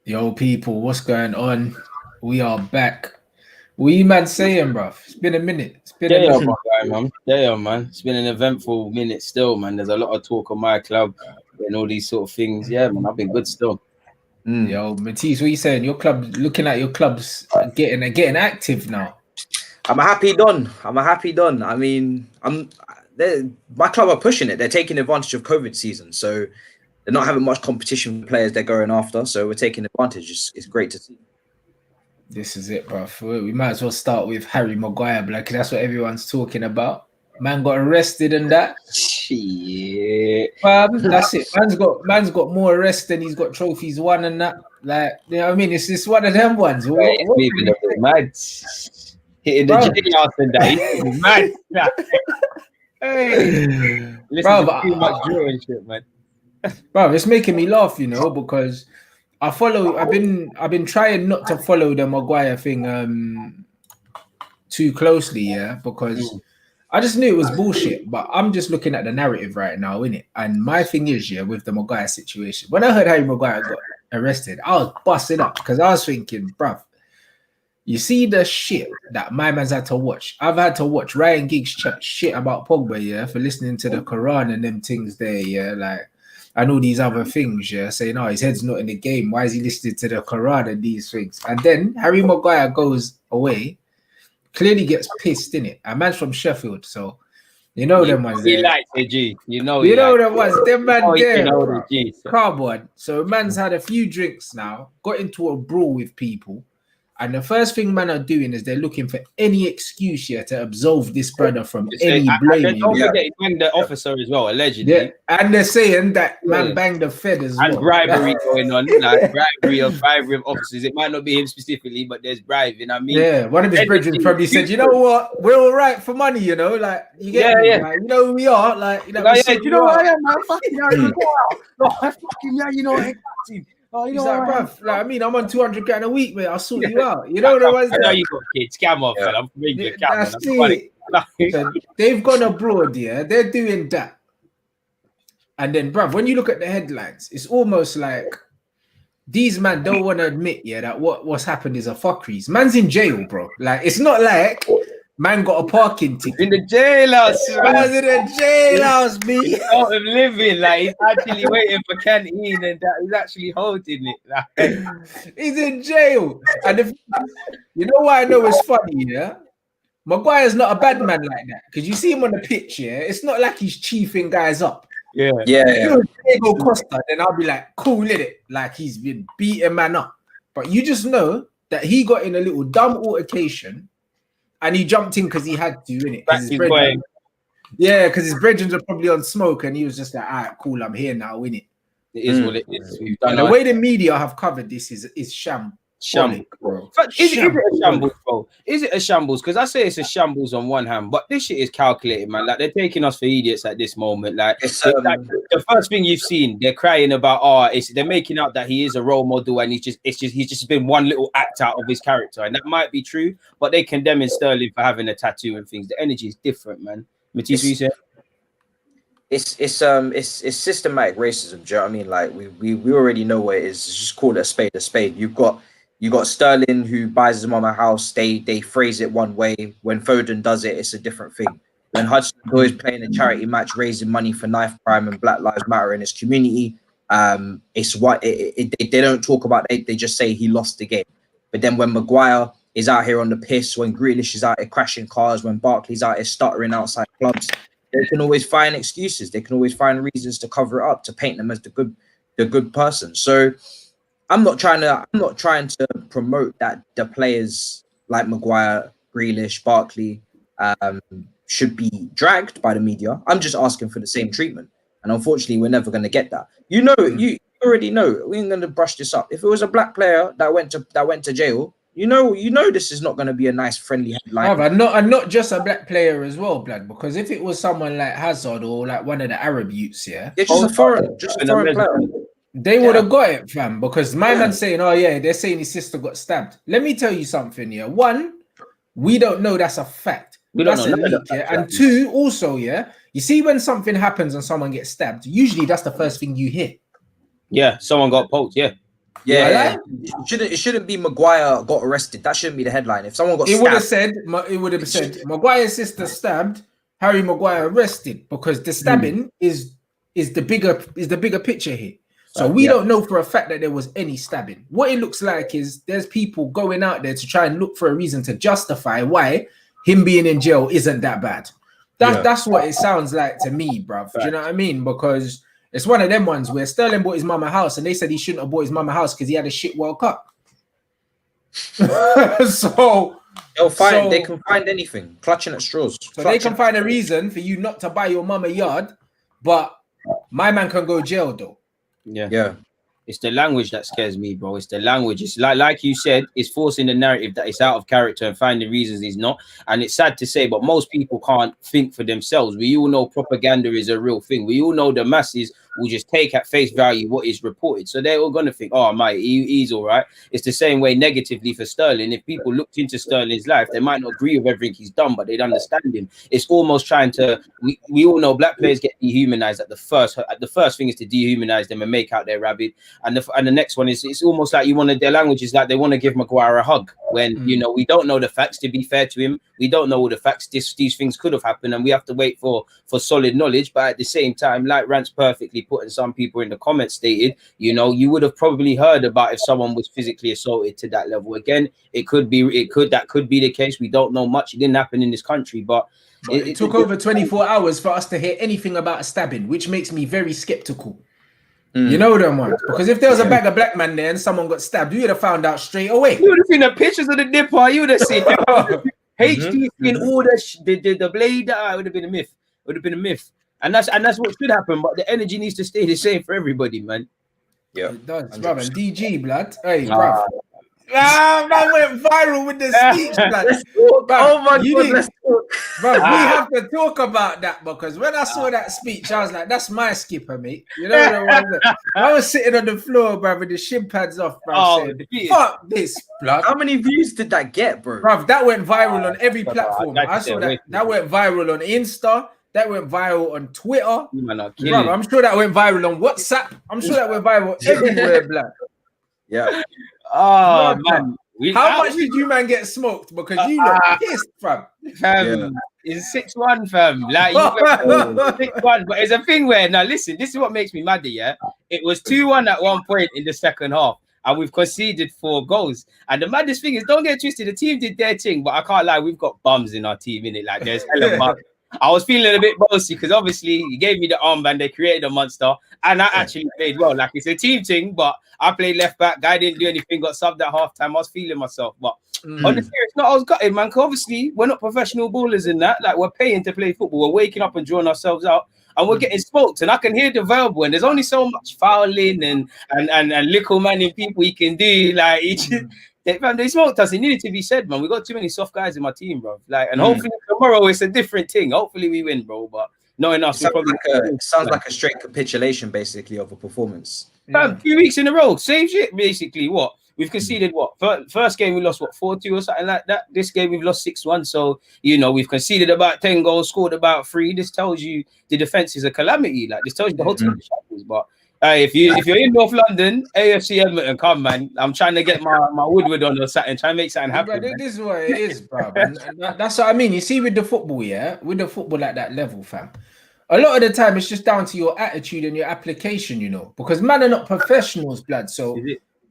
Yo, people, what's going on? We are back. What you man saying, bruv? It's been a minute. It's been a Yeah, minute. my guy, man. Yeah, man. It's been an eventful minute still, man. There's a lot of talk on my club and all these sort of things. Yeah, man. I've been good still. Yo, Matisse, what you saying? Your club, looking at your clubs getting active now. I'm a happy Don. I mean, my club are pushing it. They're taking advantage of COVID season, so they're not having much competition with players they're going after. So we're taking advantage. It's great to see. This is it, bruv. We might as well start with Harry Maguire, like that's what everyone's talking about. Man got arrested and that. Shit. That's it. Man's got more arrests than he's got trophies won and that. Like, you know what I mean? It's just one of them ones. Moving a bit mad. Hitting the jailhouse and that. He's mad. Hey, Listen to too much drawing shit, man. Bro, it's making me laugh, you know, because I've been trying not to follow the Maguire thing too closely, yeah, because I just knew it was bullshit. But I'm just looking at the narrative right now, innit? And my thing is, yeah, with the Maguire situation, when I heard Harry Maguire got arrested, I was busting up because I was thinking, bruv, you see the shit that my man's had to watch. I've had to watch Ryan Giggs chat shit about Pogba, yeah, for listening to the Quran and them things there, yeah, like, and all these other things, yeah, saying, oh, his head's not in the game. Why is he listening to the Quran and these things? And then Harry Maguire goes away, clearly gets pissed in it. A man's from Sheffield, so you know them ones. He likes a G. You know them ones. Them man there. You know the G. Cardboard. So man's had a few drinks now, got into a brawl with people. And the first thing man are doing is they're looking for any excuse here to absolve this brother from any blame. Don't forget he banged the officer as well, allegedly. Yeah, and they're saying that man banged the Fed as well. And bribery going on, like bribery of officers. It might not be him specifically, but there's bribing. I mean, yeah, one of his brethren probably said, you know what, we're all right for money, you know, like you get me? Like, you know who we are, like you know. Like, yeah, you know what I am, man. Fucking you know what? Oh, he's like, bruv, like, I mean, I'm on 200 grand a week, mate. I'll sort you out. You know what I know you got kids. Scam off, man. I'm bringing the camera. That's it. So they've gone abroad, yeah. They're doing that. And then, bruv, when you look at the headlines, it's almost like these men don't want to admit, yeah, that what's happened is a fuckery. Man's in jail, bro. Like, it's not like man got a parking ticket. In the jailhouse. Man's in the jailhouse, me. Out of living, like he's actually waiting for canteen and that he's actually holding it. Like. He's in jail. And you know why I know it's funny, yeah? Maguire's not a bad man like that. Because you see him on the pitch, yeah? It's not like he's chiefing guys up. Yeah. If you're Thiago Costa, then I'll be like, cool, in it. Like he's been beating man up. But you just know that he got in a little dumb altercation. And he jumped in because he had to, innit? Yeah, because his brethren are probably on smoke, and he was just like, all right, cool, I'm here now, innit? It is what it is. The way the media have covered this is shambles, bro. Is it a shambles, bro? Is it a shambles? Because I say it's a shambles on one hand, but this shit is calculated, man. Like they're taking us for idiots at this moment. Like, like the first thing you've seen, they're crying about, they're making out that he is a role model, and he's just been one little act out of his character, and that might be true, but they condemning Sterling for having a tattoo and things. The energy is different, man. Matisse, what you say? It's systematic racism. Do you know what I mean? Like we already know what it is. It's just call it a spade a spade. You got Sterling who buys his mum a house. They phrase it one way. When Foden does it, it's a different thing. When Hudson is playing a charity match, raising money for knife crime and Black Lives Matter in his community, it's what they don't talk about. They just say he lost the game. But then when Maguire is out here on the piss, when Grealish is out here crashing cars, when Barkley's out here stuttering outside clubs, they can always find excuses. They can always find reasons to cover it up, to paint them as the good person. So I'm not trying to promote that the players like Maguire, Grealish, Barkley should be dragged by the media. I'm just asking for the same treatment. And unfortunately, we're never going to get that. You already know. We ain't going to brush this up. If it was a black player that went to jail, you know this is not going to be a nice friendly headline. And not just a black player as well, blood. Because if it was someone like Hazard or like one of the Arab youths, yeah, it's just a foreign player. They would have got it, fam. Because my man's saying, oh yeah, they're saying his sister got stabbed. Let me tell you something, yeah. One, we don't know that's a fact. That's a leak, yeah. And two, also, yeah, you see when something happens and someone gets stabbed, usually that's the first thing you hear. Yeah, someone got poked, yeah. Yeah. It shouldn't be Maguire got arrested. That shouldn't be the headline. If someone got It stabbed, would have said Maguire's sister stabbed, Harry Maguire arrested, because the stabbing is the bigger picture here. So we don't know for a fact that there was any stabbing. What it looks like is there's people going out there to try and look for a reason to justify why him being in jail isn't that bad. That's what it sounds like to me, bruv. Do you know what I mean? Because it's one of them ones where Sterling bought his mama a house and they said he shouldn't have bought his mama a house because he had a shit World Cup. So they can find anything, clutching at straws. So they can find a reason for you not to buy your mama a yard, but my man can go jail though. Yeah. It's the language that scares me, bro. It's the language. It's like you said, it's forcing the narrative that it's out of character and finding reasons he's not. And it's sad to say, but most people can't think for themselves. We all know propaganda is a real thing. We all know the masses will just take at face value what is reported. So they're all going to think, oh, mate, he's all right. It's the same way negatively for Sterling. If people looked into Sterling's life, they might not agree with everything he's done, but they'd understand him. It's almost trying to, we all know black players get dehumanized the first thing is to dehumanize them and make out they're rabid. And the next one is, it's almost like their language is like they want to give Maguire a hug when, you know, we don't know the facts, to be fair to him. We don't know all the facts. These things could have happened and we have to wait for solid knowledge. But at the same time, like Rants perfectly put and some people in the comments stated, you know, you would have probably heard about if someone was physically assaulted to that level. Again, that could be the case. We don't know much. It didn't happen in this country, but it took over 24 hours for us to hear anything about a stabbing, which makes me very skeptical. You know them ones, because if there was a bag of black man there and someone got stabbed, you would have found out straight away. You would have seen the pictures of the nipper. You would have seen HD in all the blade. It would have been a myth. It would have been a myth, and that's what should happen. But the energy needs to stay the same for everybody, man. Yeah, it does, brother. DG, blood. Hey, bro. Man went viral with the speech, blood. Oh my God, let's talk. Bro, we have to talk about that, because when I saw that speech, I was like, that's my skipper, mate. You know what I mean? I was sitting on the floor, bro, with the shin pads off, bro, saying, fuck this, blood. How many views did that get, bro? Bro, that went viral on every platform. I saw that. That went viral on Insta. That went viral on Twitter. Bro, I'm sure that went viral on WhatsApp. I'm sure that went viral everywhere, blood. Yeah. Oh, man. How much did you, man, get smoked? Because you look pissed, fam. It's 6-1, fam. Like, 6-1. But it's a thing where, now listen, this is what makes me mad, yeah? It was 2-1 at one point in the second half, and we've conceded 4 goals. And the maddest thing is, don't get twisted, the team did their thing, but I can't lie, we've got bums in our team, innit? Like, there's hella bums. I was feeling a bit bossy because obviously he gave me the armband, they created a monster, and I actually played well. Like, it's a team thing, but I played left back. Guy didn't do anything, got subbed at halftime. I was feeling myself, but on the serious note, I was gutted, man. Because obviously we're not professional ballers in that. Like, we're paying to play football. We're waking up and drawing ourselves out, and we're getting smoked. And I can hear the verbal, and there's only so much fouling and little manning people he can do. Like, they smoked us. It needed to be said, man. We got too many soft guys in my team, bro. Like, and hopefully tomorrow it's a different thing. Hopefully we win, bro. But knowing us, it sounds like a straight capitulation, basically, of a performance. A few weeks in a row, same shit. Basically, what we've conceded, first game we lost 4-2 or something like that. This game we've lost 6-1. So you know we've conceded about 10 goals, scored about 3. This tells you the defense is a calamity. Like, this tells you the whole team is shambles. But if you're in North London, AFC Edmonton, come, man. I'm trying to get my Woodward on or something, trying to make something happen. Bro, this is what it is, bro. And that's what I mean. You see, with the football, with the football at that level, fam, a lot of the time it's just down to your attitude and your application, you know, because man are not professionals, blood. So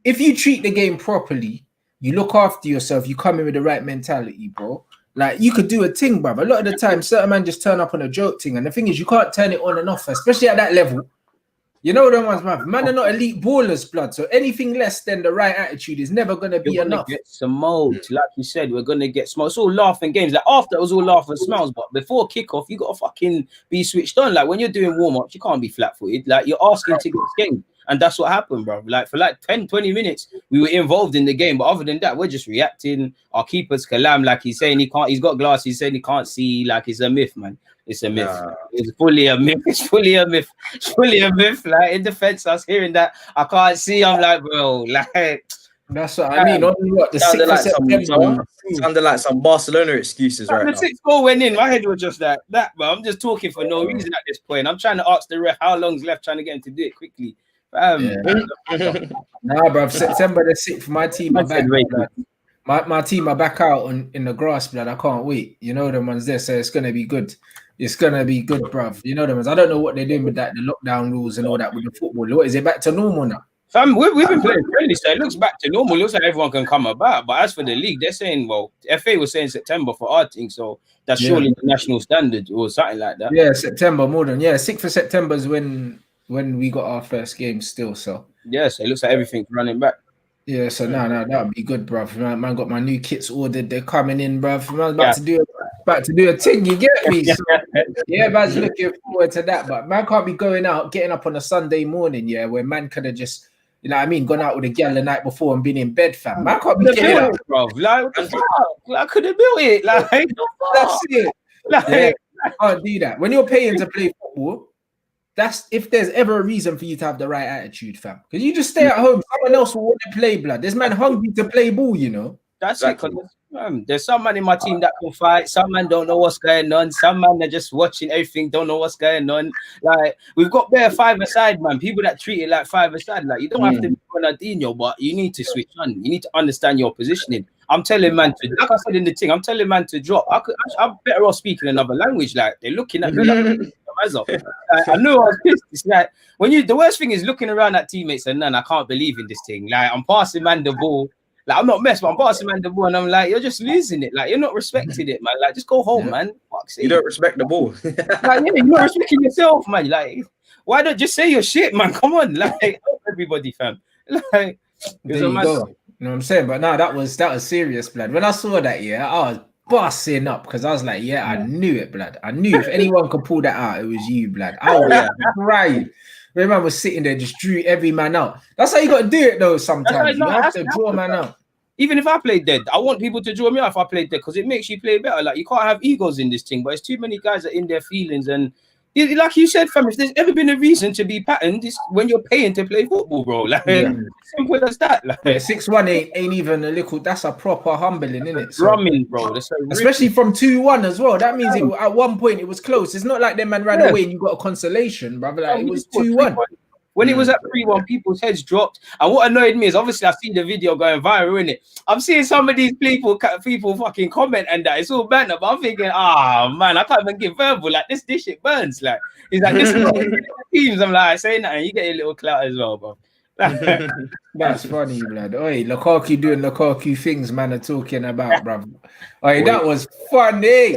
if you treat the game properly, you look after yourself, you come in with the right mentality, bro. Like, you could do a thing, bro. A lot of the time, certain man just turn up on a joke thing, and the thing is, you can't turn it on and off, especially at that level. You know them ones, man. Man are not elite ballers, blood. So anything less than the right attitude is never going to be enough. Get smoked, like you said. We're going to get smoked. It's all laughing games. Like, after it was all laughing smiles, but before kickoff, you got to fucking be switched on. Like, when you're doing warm-ups, you can't be flat-footed. Like, you're asking to get game. And that's what happened, bro. Like, for like 10, 20 minutes, we were involved in the game. But other than that, we're just reacting. Our keeper's Kalam, like he's saying he's got glasses. He's saying he can't see. Like, it's a myth, man. It's a myth. It's fully a myth. It's fully a myth. It's fully a myth. Like, in defense, I was hearing that. I can't see. I'm like, bro, like, that's what I mean. Only what, the 6th of September. Sounded like some Barcelona excuses right now. The 6th goal went in. My head was just like that, bro. I'm just talking for no reason at this point. I'm trying to ask the ref how long's left, trying to get him to do it quickly. Nah, bruv. September the 6th. My team are back. My team are back out in the grass, blood. I can't wait. You know the ones there, so it's gonna be good. It's gonna be good, bruv. You know the ones. I don't know what they're doing with that, the lockdown rules and all that with the football. What is it back to normal now? Fam, we've been playing friendly, so it looks back to normal. It looks like everyone can come about. But as for the league, they're saying, well, FA was saying September for our thing, so that's surely the national standard or something like that. Yeah, September more than 6th of September is when we got our first game still. So so it looks like everything's running back. Yeah, so no, that'd be good, bruv. Man got my new kits ordered. They're coming in, bruv. Man, about to do a thing. You get me? So, man's looking forward to that. But man can't be going out, getting up on a Sunday morning, where man could have just, you know what I mean, gone out with a girl the night before and been in bed, fam. Man can't be getting up, bruv. Like, what the fuck? I could have built it. Like, that's it. I can't do that. When you're paying to play football, that's if there's ever a reason for you to have the right attitude, fam. Because you just stay at home, someone else will want to play, blood. There's man hungry to play ball, you know. That's it. There's some man in my team that can fight. Some man don't know what's going on. Some man are just watching everything, don't know what's going on. Like we've got bare five-a-side, man. People that treat it like five-a-side. Like you don't have to be Ronaldinho, but you need to switch on. You need to understand your positioning. I'm telling man to, like I said in the thing, I'm telling man to drop. I'm better off speaking another language. Like they're looking at me. I know I was pissed. It's like the worst thing is looking around at teammates and I can't believe in this thing. Like I'm passing man the ball. Like I'm not messed, but I'm passing man the ball and I'm like, you're just losing it. Like you're not respecting it, man. Like just go home, man. You don't respect the ball. Like you're not respecting yourself, man. Like why don't just say your shit, man? Come on, like help everybody, fam. Like there you go. You know what I'm saying? But no, that was serious, blood. When I saw that, I was busting up because I was like, I knew it, blood. I knew if anyone could pull that out, it was you, blood. I was crying. My man was sitting there, just drew every man out. That's how you got to do it, though. Sometimes you have to draw man out. Even if I played dead, I want people to draw me out if I played dead because it makes you play better. Like you can't have egos in this thing, but it's too many guys that are in their feelings and. Like you said, fam, if there's ever been a reason to be patterned, it's when you're paying to play football, bro. Like simple as that. Like 6-1 ain't even a little. That's a proper humbling, isn't it? Drumming, bro. That's especially from 2-1 as well. That means at one point it was close. It's not like them man ran away and you got a consolation, brother. Like it was 2-1. When it was at 3-1, people's heads dropped. And what annoyed me is obviously I've seen the video going viral, innit? I'm seeing some of these people fucking comment and that. It's all banter, but I'm thinking, man, I can't even get verbal. Like this shit burns. Like it's like this teams. I'm like saying that and you get a little clout as well, bro. That's funny, blood. Oi, Lukaku doing Lukaku things, man, are talking about, bro. Oi, that was funny.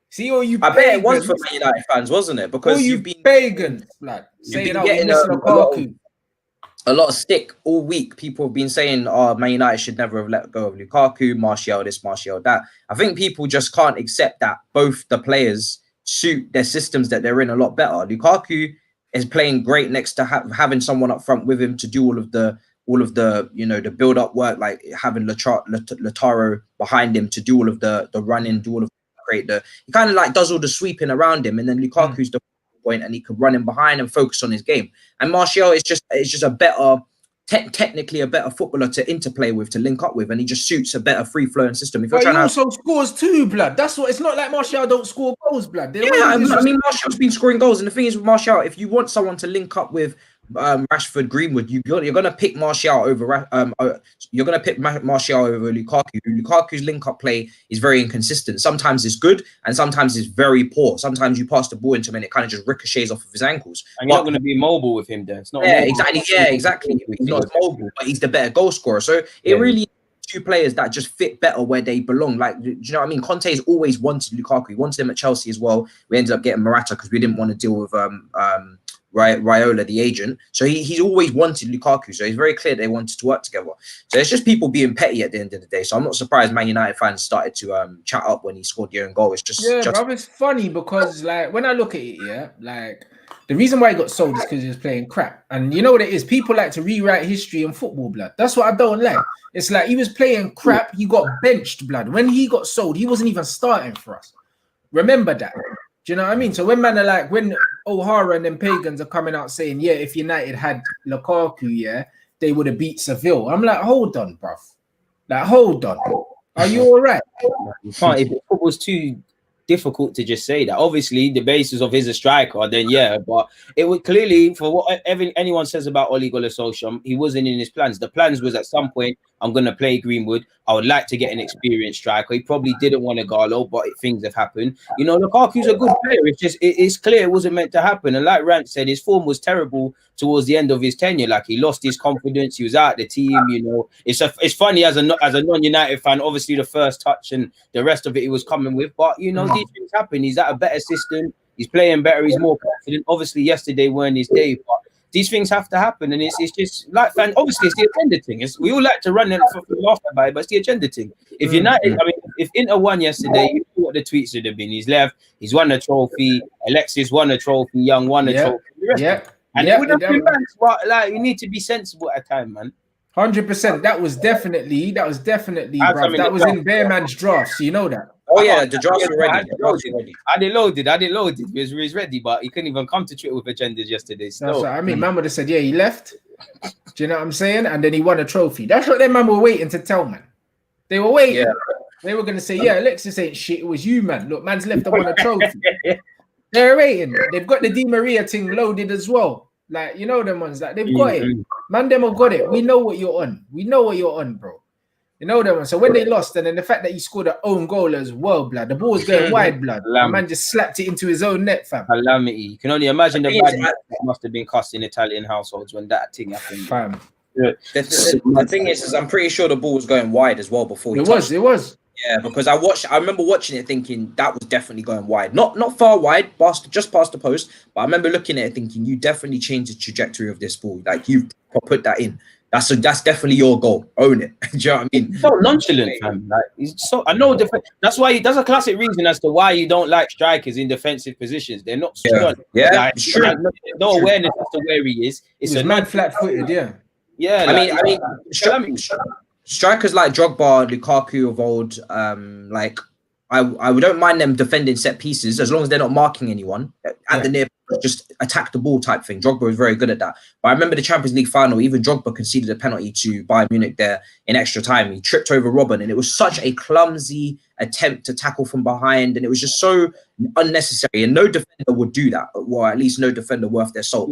See all you. I bet it was for Man United fans, wasn't it? Because you've been pagans, like saying getting a lot of stick all week. People have been saying, Man United should never have let go of Lukaku, Martial this, Martial that. I think people just can't accept that both the players suit their systems that they're in a lot better. Lukaku is playing great next to having someone up front with him to do all of the the build up work, like having Lautaro behind him to do all of the running, do all of he kind of like does all the sweeping around him, and then Lukaku's the point, and he can run him behind and focus on his game. And Martial is just a better, technically a better footballer to interplay with, to link up with, and he just suits a better free flowing system. If but he also scores too, blood. That's what. It's not like Martial don't score goals, blood. I mean Martial's been scoring goals, and the thing is with Martial, if you want someone to link up with Rashford, Greenwood, you're gonna pick Martial over Martial over Lukaku. Lukaku's link-up play is very inconsistent. Sometimes it's good, and sometimes it's very poor. Sometimes you pass the ball into him, and it kind of just ricochets off of his ankles. And you're not going to be mobile with him there. It's not exactly. Yeah, exactly. He's not mobile, but he's the better goal scorer. So it really two players that just fit better where they belong. Like, do you know what I mean? Conte's always wanted Lukaku. He wanted him at Chelsea as well. We ended up getting Morata because we didn't want to deal with Raiola, the agent. So he's always wanted Lukaku. So it's very clear they wanted to work together. So it's just people being petty at the end of the day. So I'm not surprised Man United fans started to chat up when he scored the own goal. It's just bro, it's funny because like when I look at it, like the reason why he got sold is because he was playing crap. And you know what it is? People like to rewrite history in football, blood. That's what I don't like. It's like he was playing crap. He got benched, blood. When he got sold, he wasn't even starting for us. Remember that. Do you know what I mean? So when man are like, when O'Hara and them pagans are coming out saying, if United had Lukaku, they would have beat Seville. I'm like, hold on, bruv. Like, hold on. Are you all right? You can't. Football's too difficult to just say that. Obviously, the basis of his a striker, then yeah, but it would clearly, for what anyone says about Ole Gunnar Solskjaer, he wasn't in his plans. The plans was at some point, I'm going to play Greenwood. I would like to get an experienced striker. He probably didn't want a Garlo, but things have happened. You know, Lukaku's a good player. It's just, it's clear it wasn't meant to happen. And like Rants said, his form was terrible towards the end of his tenure. Like, he lost his confidence. He was out the team, you know. It's funny as a non-United fan, obviously the first touch and the rest of it he was coming with. But, you know, these things happen. He's at a better system. He's playing better. He's more confident. Obviously, yesterday weren't his day, but these things have to happen, and it's just like fan. Obviously, it's the agenda thing. We all like to run and laugh about it, but it's the agenda thing. If United, I mean, if Inter won yesterday, you know what the tweets would have been. He's left. He's won a trophy. Alexis won a trophy. Young won a trophy. And it would have been nice, but like, you need to be sensible at a time, man. 100%. That was definitely, bruv. That was in Bear Man's draft. So you know that. Oh yeah, the draft's ready. I didn't load it. He was ready, but he couldn't even come to Twitter with agendas yesterday. So that's what I mean. Man would have said, yeah, he left. Do you know what I'm saying? And then he won a trophy. That's what them man were waiting to tell, man. They were waiting. Yeah. They were gonna say, yeah, Alexis ain't shit. It was you, man. Look, man's left and won a trophy. They're waiting. They've got the Di Maria thing loaded as well. Like, you know them ones. Like, they've got it. Man, them have got it. We know what you're on. We know what you're on, bro. You know that one. So when they lost, and then the fact that he scored an own goal as well, blood. The ball was going wide, blood. The man just slapped it into his own net, fam. Calamity. You can only imagine the bad that must have been cost in Italian households when that thing happened. Fam. Yeah. The thing is I'm pretty sure the ball was going wide as well before he touched it. It was. Yeah, because I remember watching it thinking that was definitely going wide. Not far wide, just past the post. But I remember looking at it thinking, you definitely changed the trajectory of this ball. Like, you put that in. That's definitely your goal. Own it. Do you know what I mean? He's so nonchalant, fam. Like, I know that's why that's a classic reason as to why you don't like strikers in defensive positions. They're not strong. Yeah, like, true. No awareness as to where he is. It's a man flat-footed. Yeah. Yeah. I mean, strikers like Drogba, Lukaku of old, like I don't mind them defending set pieces as long as they're not marking anyone at the near, just attack the ball type thing. Drogba was very good at that. But I remember the Champions League final, even Drogba conceded a penalty to Bayern Munich there in extra time. He tripped over Robben, and it was such a clumsy attempt to tackle from behind, and it was just so unnecessary. And no defender would do that, or at least no defender worth their salt.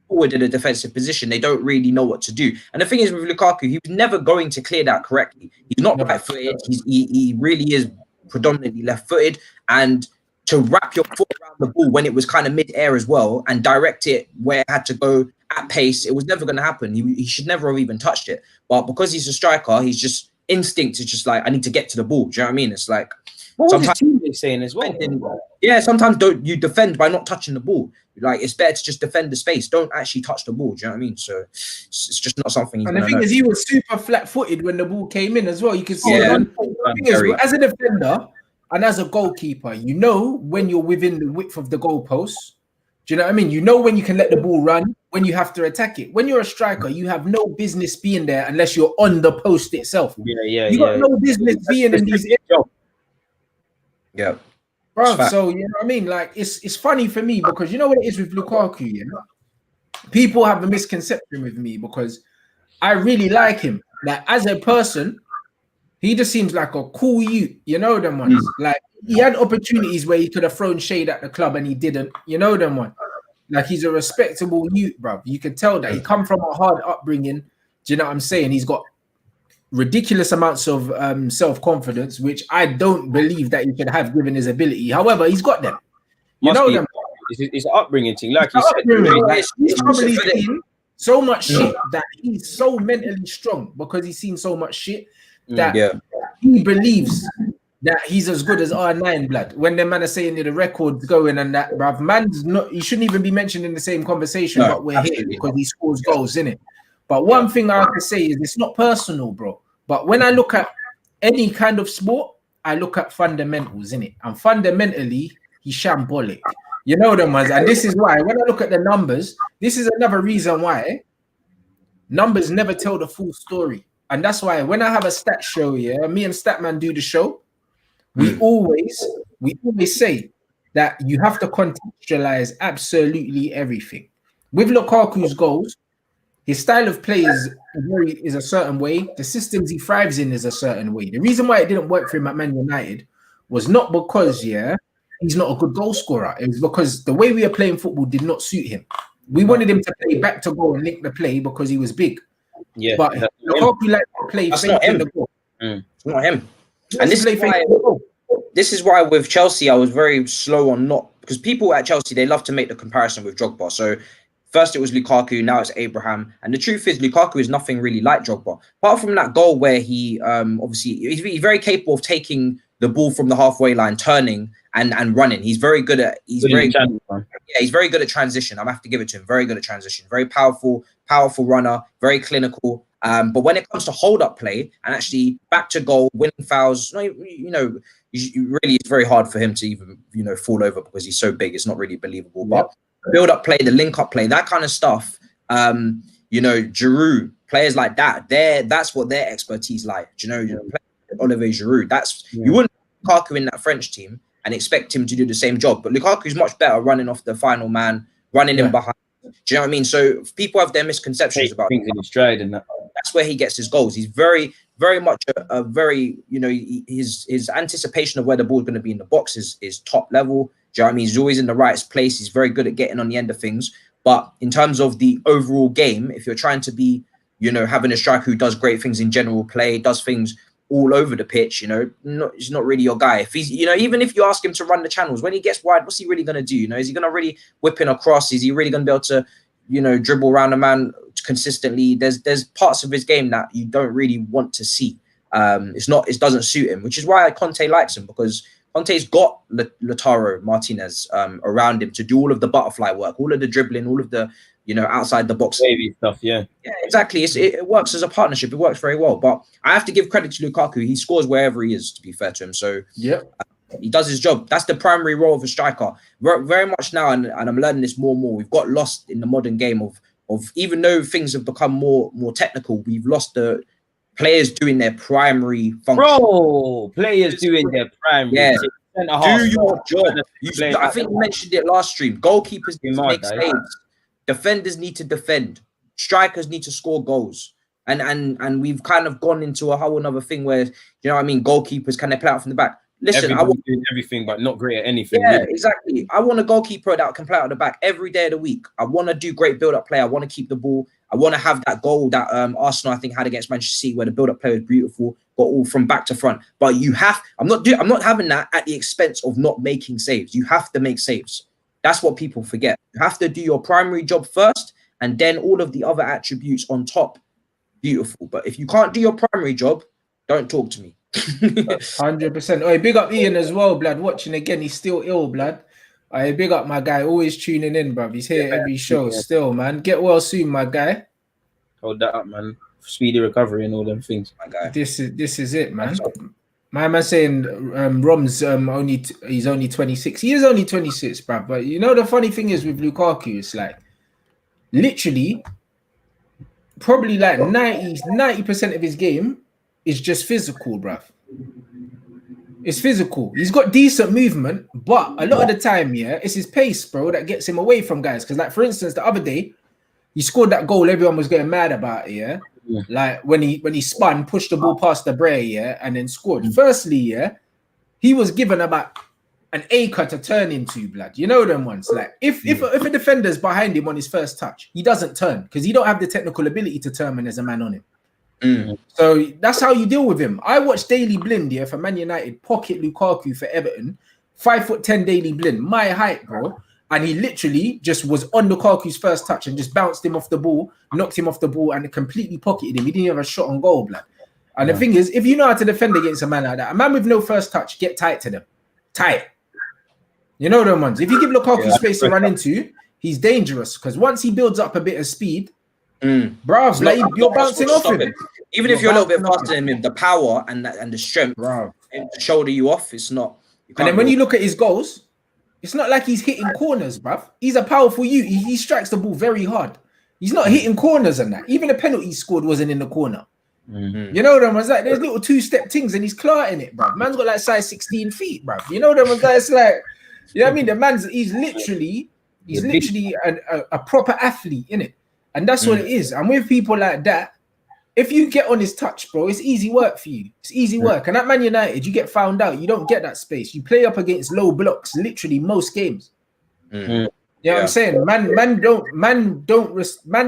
Forward in a defensive position, they don't really know what to do. And the thing is with Lukaku, he was never going to clear that correctly. He's not right-footed. He really is predominantly left-footed. And to wrap your foot around the ball when it was kind of mid-air as well and direct it where it had to go at pace, it was never going to happen. He should never have even touched it. But because he's a striker, he's just instinct is just like, I need to get to the ball. Do you know what I mean? It's like, what was his teammate saying as well? Yeah, sometimes you defend by not touching the ball. Like, it's better to just defend the space. Don't actually touch the ball. Do you know what I mean? So it's just not something. And the thing is, he was super flat-footed when the ball came in as well. You can see as a defender and as a goalkeeper, you know when you're within the width of the goalpost. Do you know what I mean? You know when you can let the ball run, when you have to attack it. When you're a striker, you have no business being there unless you're on the post itself. You got no business being in these areas. Yeah. Bro, so you know what I mean? Like, it's funny for me because you know what it is with Lukaku, yeah? People have a misconception with me because I really like him. Like, as a person, he just seems like a cool youth, you know them ones. Like, he had opportunities where he could have thrown shade at the club and he didn't, you know them ones. Like, he's a respectable youth, bro. You can tell that he come from a hard upbringing. Do you know what I'm saying? He's got ridiculous amounts of self-confidence, which I don't believe that he could have given his ability. However, he's got them. You know them. It's an upbringing thing, like you said. He's probably seen so much shit that he's so mentally strong because he's seen so much shit that he believes that he's as good as R9 blood. When the man are saying the record's going and that, bruv, man's not. He shouldn't even be mentioned in the same conversation. But we're here because he scores goals, innit? But one thing I have to say is it's not personal, bro. But when I look at any kind of sport, I look at fundamentals, innit? And fundamentally, he's shambolic. You know them ones. And this is why, when I look at the numbers, this is another reason why numbers never tell the full story. And that's why when I have a stat show, me and Statman do the show, we always say that you have to contextualize absolutely everything. With Lukaku's goals, his style of play is a certain way. The systems he thrives in is a certain way. The reason why it didn't work for him at Man United was not because he's not a good goal scorer. It was because the way we were playing football did not suit him. We wanted him to play back to goal and link the play because he was big. Yeah, but Lukaku like to play fake in the goal. It's not him. And this is why with Chelsea I was very slow on not, because people at Chelsea, they love to make the comparison with Drogba. So first it was Lukaku, now it's Abraham. And the truth is Lukaku is nothing really like Drogba. Apart from that goal where he obviously he's very capable of taking the ball from the halfway line, turning and running. He's very good at he's very good at transition. I have to give it to him. Very good at transition. Very powerful runner, very clinical. But when it comes to hold-up play and actually back to goal, winning fouls, really it's very hard for him to even fall over because he's so big. It's not really believable. But build-up play, the link-up play, that kind of stuff. Giroud, players like that, that's what their expertise like. Olivier Giroud. You wouldn't put Lukaku in that French team and expect him to do the same job. But Lukaku's much better running off the final man, running in behind. Do you know what I mean? So people have their misconceptions about things in his stride, and that's where he gets his goals. He's very, very much a very, his anticipation of where the ball's going to be in the box is top level. Do you know what I mean? He's always in the right place. He's very good at getting on the end of things. But in terms of the overall game, if you're trying to be, having a striker who does great things in general play, does things all over the pitch, he's not really your guy. If he's, even if you ask him to run the channels, when he gets wide, what's he really going to do? Is he going to really whip in a cross? Is he really going to be able to, dribble around a man consistently? There's parts of his game that you don't really want to see. It doesn't suit him, which is why Conte likes him, because Conte's got Lautaro Martinez around him to do all of the butterfly work, all of the dribbling, all of the outside the box stuff. Yeah, exactly. It works as a partnership. It works very well. But I have to give credit to Lukaku. He scores wherever he is, to be fair to him. So he does his job. That's the primary role of a striker. Very much now, and I'm learning this more and more. We've got lost in the modern game of even though things have become more technical, we've lost the players doing their primary function. Players doing their primary. Yeah. Do your job. I think you mentioned it last stream. Goalkeepers need to make saves. Defenders need to defend. Strikers need to score goals. And we've kind of gone into a whole another thing where, goalkeepers, can they play out from the back? Listen, I want doing everything but not great at anything. Yeah, exactly. I want a goalkeeper that can play out of the back every day of the week. I want to do great build-up play. I want to keep the ball. I want to have that goal that Arsenal, I think, had against Manchester City, where the build-up play was beautiful, got all from back to front. But I'm not having that at the expense of not making saves. You have to make saves. That's what people forget. You have to do your primary job first, and then all of the other attributes on top. Beautiful. But if you can't do your primary job, don't talk to me. 100%. Oh, big up Ian as well, blood. Watching again, he's still ill, blood. Big up my guy, always tuning in, bruv. He's here every show still, man. Get well soon, my guy. Hold that up, man. Speedy recovery and all them things, my guy. This is it, man. My man saying Rom's he's only 26. He is only 26, bruv. But the funny thing is with Lukaku, it's like literally probably like 90% of his game is just physical, bruv. It's physical. He's got decent movement, but a lot of the time, it's his pace, bro, that gets him away from guys. Because, like, for instance, the other day, he scored that goal. Everyone was getting mad about it, Like, when he spun, pushed the ball past the Bray, and then scored. Firstly, he was given about an acre to turn into, blood. You know them ones. Like, if a defender's behind him on his first touch, he doesn't turn because he don't have the technical ability to turn when there's a man on him. So that's how you deal with him. I watched Daily Blind for Man United pocket Lukaku for Everton, 5'10" Daily Blind, my height, bro, and he literally just was on Lukaku's first touch and just bounced him off the ball, knocked him off the ball, and completely pocketed him. He didn't even have a shot on goal, blood. And the thing is, if you know how to defend against a man like that, a man with no first touch, get tight to them, tight. You know them ones. If you give Lukaku space to run into, he's dangerous because once he builds up a bit of speed. Bruv, like you're bouncing off him. Even if you're a little bit faster than him, the power and the strength to shoulder you off, it's not. And then when you look at his goals, it's not like he's hitting corners, bruv. He's a powerful youth. He strikes the ball very hard. He's not hitting corners and that. Even the penalty he scored wasn't in the corner. You know them ones like there's little two-step things and he's clarting it, bruv. Man's got like size 16 feet, bruv. You know them ones like it's like, you know what I mean? He's literally a proper athlete, innit? And that's what it is. And with people like that, if you get on his touch, bro, it's easy work for you. It's easy work. And at Man United, you get found out. You don't get that space. You play up against low blocks, literally most games. You know what I'm saying? Man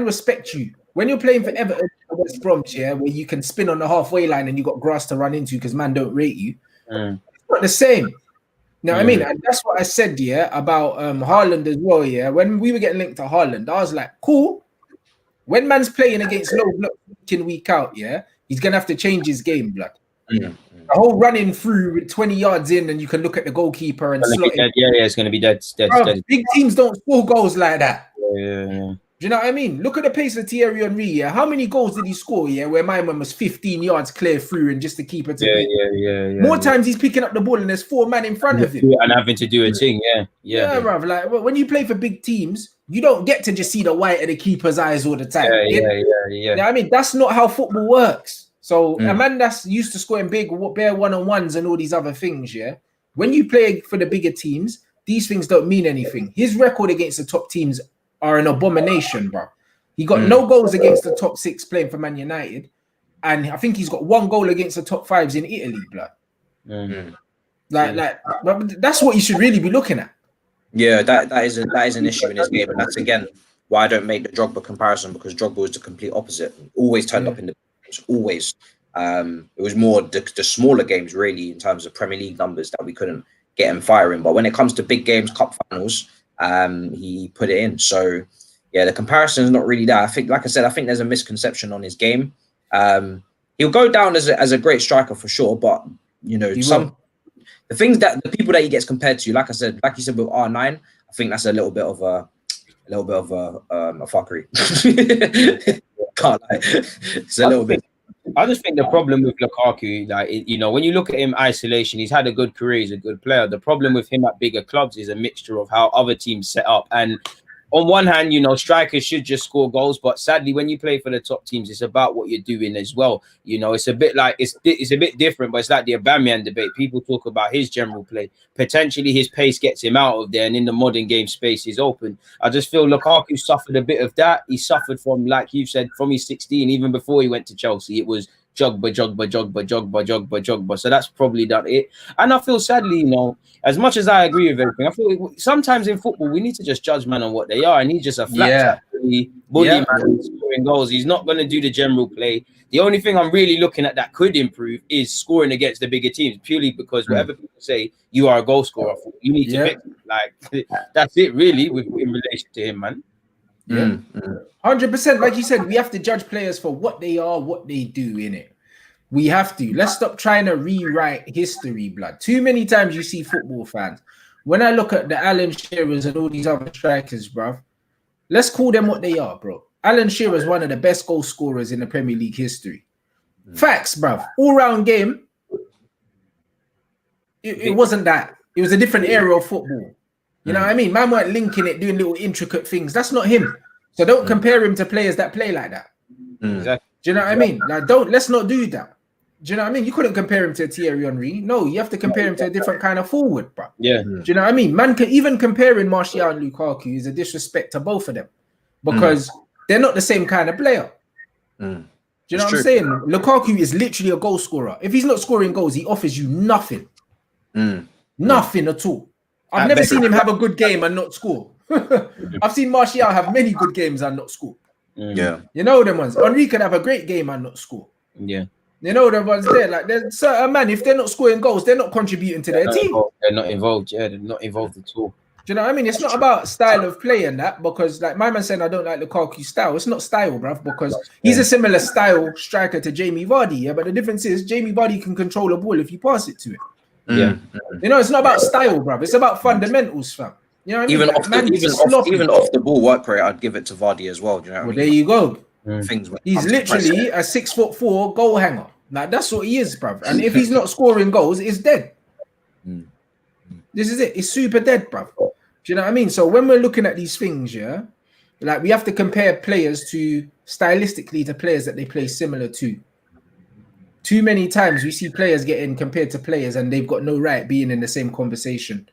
respect you. When you're playing for Everton or West Brom, yeah, where you can spin on the halfway line and you got grass to run into because man don't rate you. It's not the same. You know what I mean? And that's what I said, yeah, about Haaland as well, yeah. When we were getting linked to Haaland, I was like, cool. When man's playing against low block week in, week out, yeah, he's gonna have to change his game, blood. The whole running through with 20 yards in, and you can look at the goalkeeper and slot it. Yeah, it's gonna be dead. Bro, big teams don't score goals like that. Yeah. Do you know what I mean? Look at the pace of Thierry Henry. Yeah, how many goals did he score? Yeah, where my man was 15 yards clear through and just to keep it. More times he's picking up the ball and there's 4 men in front of him and having to do a thing. Yeah, bruv. Like when you play for big teams, you don't get to just see the white of the keeper's eyes all the time. You know what I mean? That's not how football works. So a man that's used to scoring big, bare one-on-ones and all these other things, yeah. When you play for the bigger teams, these things don't mean anything. His record against the top teams are an abomination, bro. He got no goals against the top 6 playing for Man United, and I think he's got 1 goal against the top 5s in Italy, blood. Like that's what you should really be looking at. Yeah, that is an issue in his game, and that's again why I don't make the Drogba comparison, because Drogba was the complete opposite. Always turned up in the games, always. It was more the smaller games really in terms of Premier League numbers that we couldn't get him firing. But when it comes to big games, cup finals, he put it in. So yeah, the comparison is not really that. I think, like I said, I think there's a misconception on his game. He'll go down as a great striker for sure, but you know, the things that the people that he gets compared to, like you said with R9, I think that's a little bit of a fuckery. Can't lie. It's a little bit. I just think the problem with Lukaku, like, you know, when you look at him isolation, he's had a good career, he's a good player. The problem with him at bigger clubs is a mixture of how other teams set up. And on one hand, you know, strikers should just score goals, but sadly, when you play for the top teams, it's about what you're doing as well. You know, it's a bit like it's a bit different, but it's like the Aubameyang debate. People talk about his general play. Potentially, his pace gets him out of there, and in the modern game, space is open. I just feel Lukaku suffered a bit of that. He suffered from, like you've said, from his 16, even before he went to Chelsea. It was Jogba. So that's probably done it. And I feel sadly, you know, as much as I agree with everything, I feel sometimes in football we need to just judge man on what they are, and he's just a flat bully man scoring goals. He's not going to do the general play. The only thing I'm really looking at that could improve is scoring against the bigger teams, purely because whatever people say, you are a goal scorer. You need to fix it. Like that's it, really, in relation to him, man. 100%. Like you said, we have to judge players for what they are, what they do in it. We have to. Let's stop trying to rewrite history, blood. Too many times you see football fans. When I look at the Alan Shearers and all these other strikers, bruv, let's call them what they are, bro. Alan Shearer is one of the best goal scorers in the Premier League history. Facts, bruv. All-round game. It wasn't that. It was a different era of football. You know what I mean? Man weren't linking it, doing little intricate things. That's not him. So don't compare him to players that play like that. Exactly. Do you know what I mean? Like, let's not do that. Do you know what I mean? You couldn't compare him to Thierry Henry. No, you have to compare him to a different kind of forward, bro. Yeah. Do you know what I mean? Man, even comparing Martial and Lukaku is a disrespect to both of them because they're not the same kind of player. Do you know what I'm saying? Lukaku is literally a goal scorer. If he's not scoring goals, he offers you nothing. Nothing at all. I've never seen him have a good game and not score. I've seen Martial have many good games and not score. Yeah. You know them ones. Henry can have a great game and not score. Yeah. You know the ones there. Like, there's certain man, if they're not scoring goals, they're not contributing to their team. They're not involved. Yeah, they're not involved at all. Do you know what I mean? It's not about style of play and that, because like my man saying I don't like Lukaku's style. It's not style, bruv, because he's a similar style striker to Jamie Vardy. Yeah, but the difference is Jamie Vardy can control a ball if you pass it to him. Yeah. You know, it's not about style, bruv. It's about fundamentals, fam. You know what I mean? Even off the ball work rate, I'd give it to Vardy as well. Do you know what I mean? There you go. He's literally a 6'4" goal hanger. Like, that's what he is, bruv. And if he's not scoring goals, it's dead. This is it. It's super dead, bruv. Do you know what I mean? So when we're looking at these things, yeah, like we have to compare players to stylistically to players that they play similar to. Too many times we see players getting compared to players and they've got no right being in the same conversation.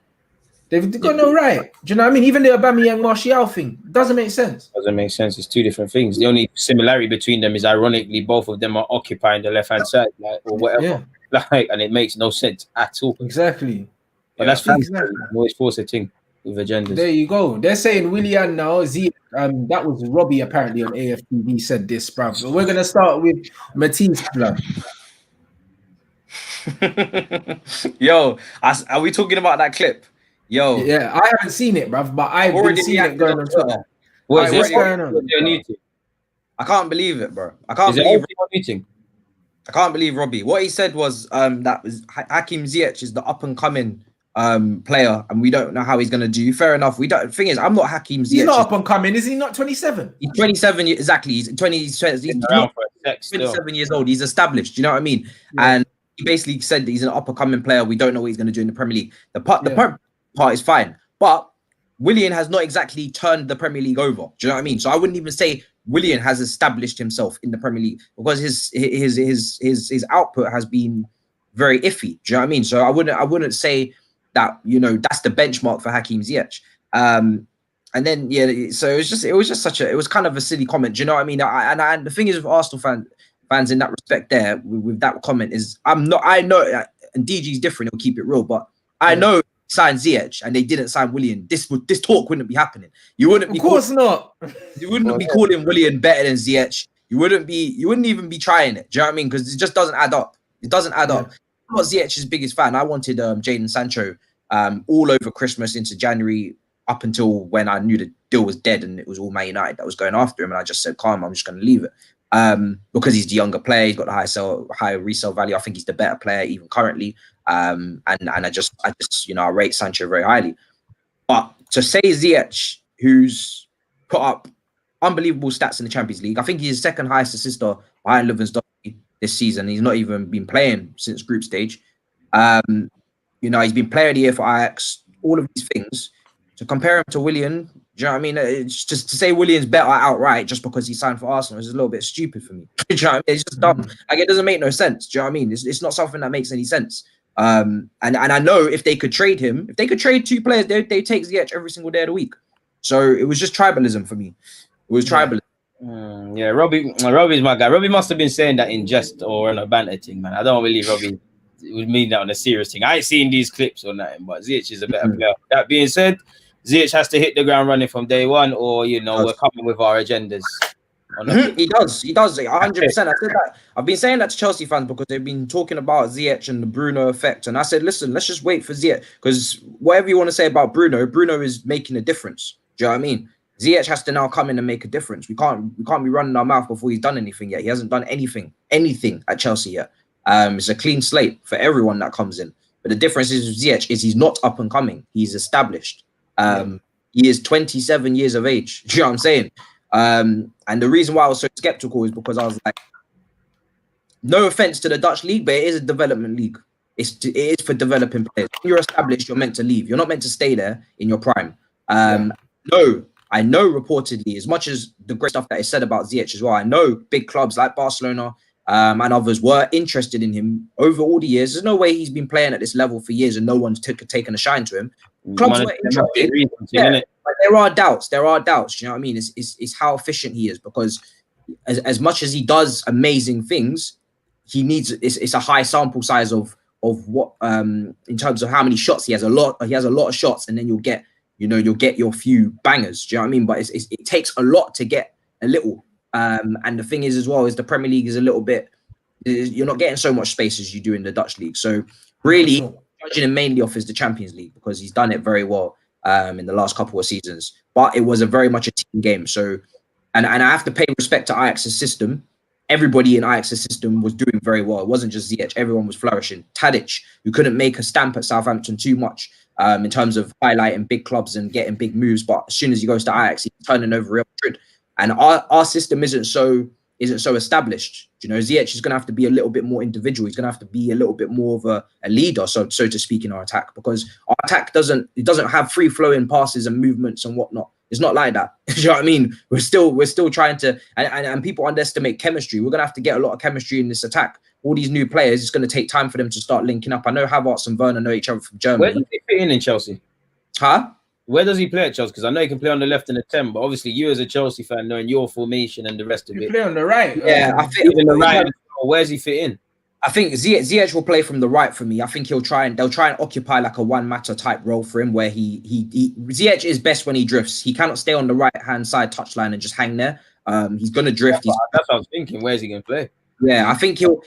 They've got no right. Do you know what I mean? Even the Aubameyang Martial thing doesn't make sense. Doesn't make sense. It's two different things. The only similarity between them is, ironically, both of them are occupying the left-hand side, like, or whatever. Yeah. Like, and it makes no sense at all. Exactly. But that's fine. Always force a thing with agendas. There you go. They're saying Willian now. That was Robbie apparently on AFTV said this, bruv. So we're gonna start with Matisse, blood. Yo, are we talking about that clip? Yo, yeah, I haven't seen it, bruv, but I've been seeing it going on Twitter. What's going on? I can't believe it, bro. I can't believe meeting. I can't believe Robbie. What he said was that was Hakim Ziyech is the up and coming player, and we don't know how he's gonna do. Fair enough. We don't. Thing is, I'm not Hakim Ziyech. He's not up and coming. Is he not 27? He's 27. Exactly. He's 20. He's not 27 years old. He's established. You know what I mean? Yeah. And he basically said that he's an up and coming player. We don't know what he's gonna do in the Premier League. The part is fine, but Willian has not exactly turned the Premier League over. Do you know what I mean? So I wouldn't even say Willian has established himself in the Premier League, because his output has been very iffy. Do you know what I mean? So I wouldn't say that, you know, that's the benchmark for Hakim Ziyech. And then so it was kind of a silly comment. Do you know what I mean? And the thing is with Arsenal fans in that respect, there with that comment is I know, and DG's different. He'll keep it real, but I know. Signed Ziyech and they didn't sign Willian, this talk wouldn't be happening. You wouldn't be, of course not. You wouldn't be calling Willian better than Ziyech. You wouldn't even be trying it. Do you know what I mean? Because it just doesn't add up. It doesn't add up. I'm not Ziyech's biggest fan. I wanted Jadon Sancho all over Christmas into January, up until when I knew the deal was dead and it was all Man United that was going after him, and I just said, calm, I'm just going to leave it. Because he's the younger player, he's got the higher resale value. I think he's the better player even currently. And I just you know, I rate Sancho very highly. But to say Ziyech, who's put up unbelievable stats in the Champions League, I think he's second highest assister behind Lewandowski this season. He's not even been playing since group stage. You know, he's been player of the year for Ajax, all of these things. To compare him to Willian, do you know what I mean? It's just to say Willian's better outright just because he signed for Arsenal is a little bit stupid for me. Do you know what I mean? It's just dumb. Like, it doesn't make no sense. Do you know what I mean? It's not something that makes any sense. And I know if they could trade him, if they could trade two players, they take Ziyech every single day of the week. So it was just tribalism for me. It was tribalism. Robbie's my guy. Robbie must have been saying that in jest or on a banter thing, man. I don't believe Robbie would mean that on a serious thing. I ain't seen these clips or nothing, but Ziyech is a better player. That being said, Ziyech has to hit the ground running from day one, or, you know, we're coming with our agendas. He does 100%. I said that. I've been saying that to Chelsea fans because they've been talking about Ziyech and the Bruno effect, and I said, listen, let's just wait for Ziyech, because whatever you want to say about Bruno is making a difference. Do you know what I mean? Ziyech has to now come in and make a difference. We can't be running our mouth before he's done anything yet. He hasn't done anything at Chelsea yet. It's a clean slate for everyone that comes in. But the difference is with Ziyech is he's not up and coming. He's established. He is 27 years of age. Do you know what I'm saying? And the reason why I was so skeptical is because I was like, no offense to the Dutch league, but it is a development league. It is for developing players. When you're established, you're meant to leave. You're not meant to stay there in your prime. No, I know reportedly, as much as the great stuff that is said about Ziyech as well, I know big clubs like Barcelona and others were interested in him over all the years. There's no way he's been playing at this level for years and no one's taken a shine to him. Clubs were interested. But there are doubts. You know what I mean? It's how efficient he is, because as much as he does amazing things, he needs it's a high sample size of what in terms of how many shots he has. He has a lot of shots, and then you'll get your few bangers. Do you know what I mean? But it takes a lot to get a little. And the thing is as well is the Premier League is a little bit. You're not getting so much space as you do in the Dutch league. So really, judging him mainly off is the Champions League, because he's done it very well in the last couple of seasons. But it was a very much a team game. So, and I have to pay respect to Ajax's system. Everybody in Ajax's system was doing very well. It wasn't just Ziyech. Everyone was flourishing. Tadic, who couldn't make a stamp at Southampton too much in terms of highlighting big clubs and getting big moves. But as soon as he goes to Ajax, he's turning over Real Madrid. And our system isn't so established. You know, Ziyech is going to have to be a little bit more individual. He's going to have to be a little bit more of a leader, so to speak, in our attack, because our attack doesn't have free flowing passes and movements and whatnot. It's not like that. You know what I mean? We're still trying to, and people underestimate chemistry. We're going to have to get a lot of chemistry in this attack. All these new players, it's going to take time for them to start linking up. I know Havertz and Werner know each other from Germany. Where do they fit in Chelsea? Huh? Where does he play at Chelsea? Because I know he can play on the left and the 10, but obviously you as a Chelsea fan, knowing your formation and the rest of You it. play on the right. Yeah, I think Even the right. Where's he fit in? I think Ziyech will play from the right for me. I think they'll try and occupy like a one matter type role for him, where Ziyech is best when he drifts. He cannot stay on the right hand side touchline and just hang there. He's gonna drift. That's what I was thinking. Where's he gonna play? Yeah, I think he'll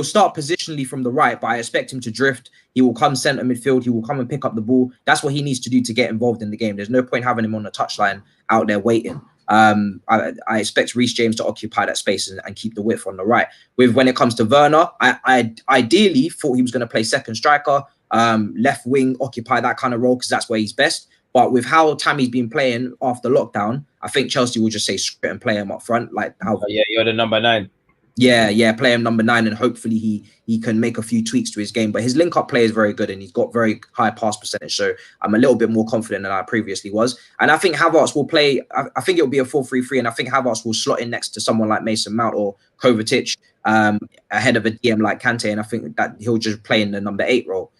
start positionally from the right, but I expect him to drift. He will come center midfield. He will come and pick up the ball. That's what he needs to do to get involved in the game. There's no point having him on the touchline out there waiting. I expect Reece James to occupy that space and keep the width on the right. When it comes to Werner, I ideally thought he was going to play second striker, left wing, occupy that kind of role because that's where he's best. But with how Tammy's been playing after lockdown, I think Chelsea will just say screw it and play him up front. Like how? Yeah, you're the number 9. Yeah, play him number 9, and hopefully he can make a few tweaks to his game. But his link-up play is very good, and he's got very high pass percentage. So I'm a little bit more confident than I previously was. And I think Havertz will play. I think it'll be a 4-3-3, and I think Havertz will slot in next to someone like Mason Mount or Kovacic ahead of a DM like Kante, and I think that he'll just play in the number 8 role.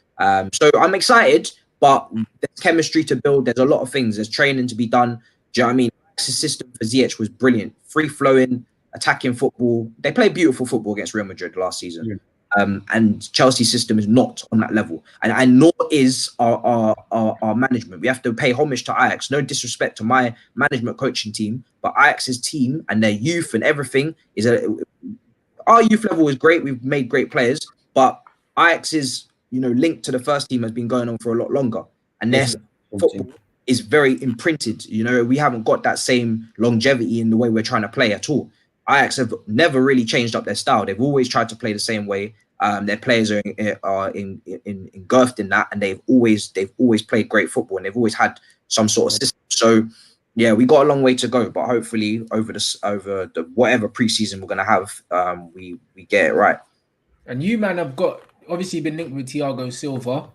So I'm excited, but there's chemistry to build. There's a lot of things. There's training to be done. Do you know what I mean? His system for Ziyech was brilliant. Free-flowing, attacking football. They played beautiful football against Real Madrid last season. Yeah. And Chelsea's system is not on that level. And nor is our management. We have to pay homage to Ajax. No disrespect to my management coaching team, but Ajax's team and their youth and everything our youth level is great. We've made great players, but Ajax's link to the first team has been going on for a lot longer. And their football is very imprinted. We haven't got that same longevity in the way we're trying to play at all. Ajax have never really changed up their style. They've always tried to play the same way. Their players are engulfed in that, and they've always played great football, and they've always had some sort of system. So yeah, we got a long way to go, but hopefully over the whatever preseason we're gonna have, we get it right. And you, man, have got obviously been linked with Thiago Silva,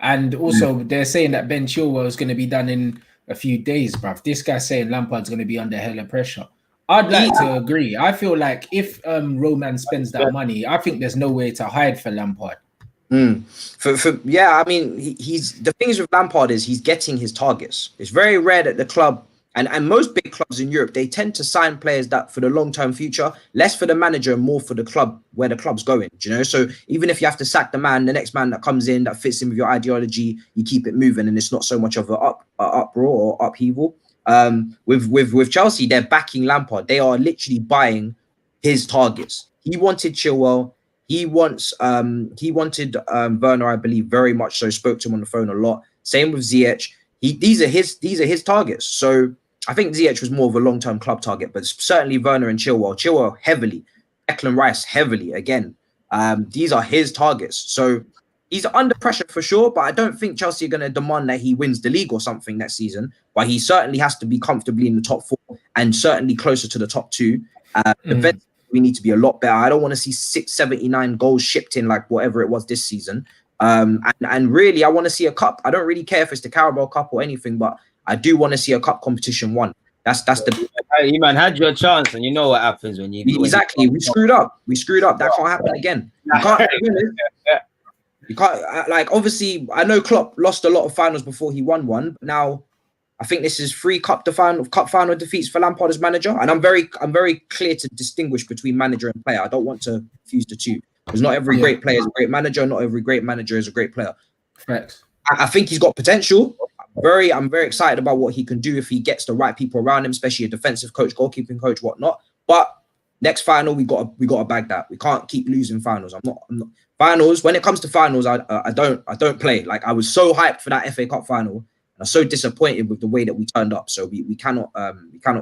and also they're saying that Ben Chilwell is going to be done in a few days, bruv. This guy's saying Lampard's going to be under hella pressure. I'd like to agree. I feel like if Roman spends that money, I think there's no way to hide for Lampard. I mean, he's the things with Lampard is he's getting his targets. It's very rare that the club and most big clubs in Europe, they tend to sign players that for the long-term future, less for the manager and more for the club, where the club's going, So even if you have to sack the next man that comes in that fits in with your ideology, you keep it moving, and it's not so much of an uproar or upheaval. With Chelsea, they're backing Lampard. They are literally buying his targets. He wanted Chilwell. He wanted Werner, I believe, very much so. Spoke to him on the phone a lot. Same with Ziyech. These are his targets. So I think Ziyech was more of a long-term club target, but certainly Werner and Chilwell heavily, Declan Rice heavily again. These are his targets. So he's under pressure for sure, but I don't think Chelsea are going to demand that he wins the league or something next season. But he certainly has to be comfortably in the top 4 and certainly closer to the top 2. We need to be a lot better. I don't want to see 679 goals shipped in like whatever it was this season. And really, I want to see a cup. I don't really care if it's the Carabao Cup or anything, but I do want to see a cup competition won. That's the. Hey, man, had your chance, and you know what happens when you exactly. We screwed up. That can't happen again. You can't. Like, obviously, I know Klopp lost a lot of finals before he won one. But now, I think this is 3 cup final defeats for Lampard as manager, and I'm very clear to distinguish between manager and player. I don't want to confuse the two, because not every great player is a great manager. Not every great manager is a great player. Facts. I think he's got potential. I'm very excited about what he can do if he gets the right people around him, especially a defensive coach, goalkeeping coach, whatnot. But next final, we got to bag that. We can't keep losing finals. I'm not finals. When it comes to finals, I don't play. Like, I was so hyped for that FA Cup final, and I'm so disappointed with the way that we turned up. So we cannot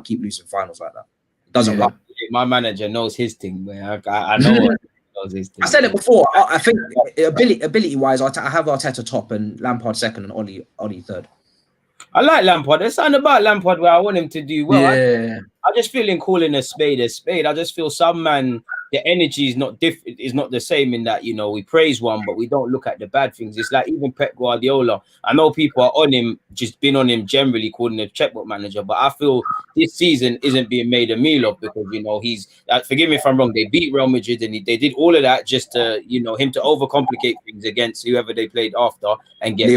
keep losing finals like that. It doesn't work. My manager knows his thing, man. I know what knows his thing. I said it before. I think ability wise, I have Arteta top and Lampard second and Oli third. I like Lampard. There's something about Lampard where I want him to do well. Yeah. I just feel in calling a spade a spade. I just feel some man the energy is not different, is not the same in that, you know, we praise one, but we don't look at the bad things. It's like even Pep Guardiola. I know people are on him, just been on him generally, calling him checkbook manager, but I feel this season isn't being made a meal of because, you know, he's, forgive me if I'm wrong, they beat Real Madrid and they did all of that just to, you know, him to overcomplicate things against whoever they played after and get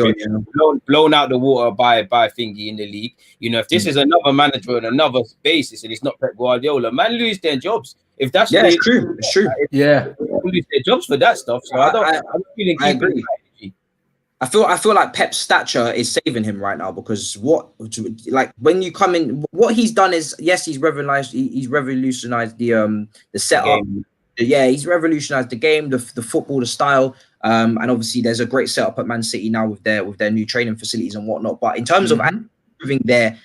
blown out the water by Thingy in the league. You know, if this is another manager on another basis and it's not Pep Guardiola, man, lose their jobs. If that's it's true. It's true. Lose their jobs for that stuff. So I agree. I feel like Pep's stature is saving him right now because when you come in, what he's done is he's revolutionized the setup. He's revolutionized the game, the football, the style, and obviously there's a great setup at Man City now with their new training facilities and whatnot. But in terms of improving their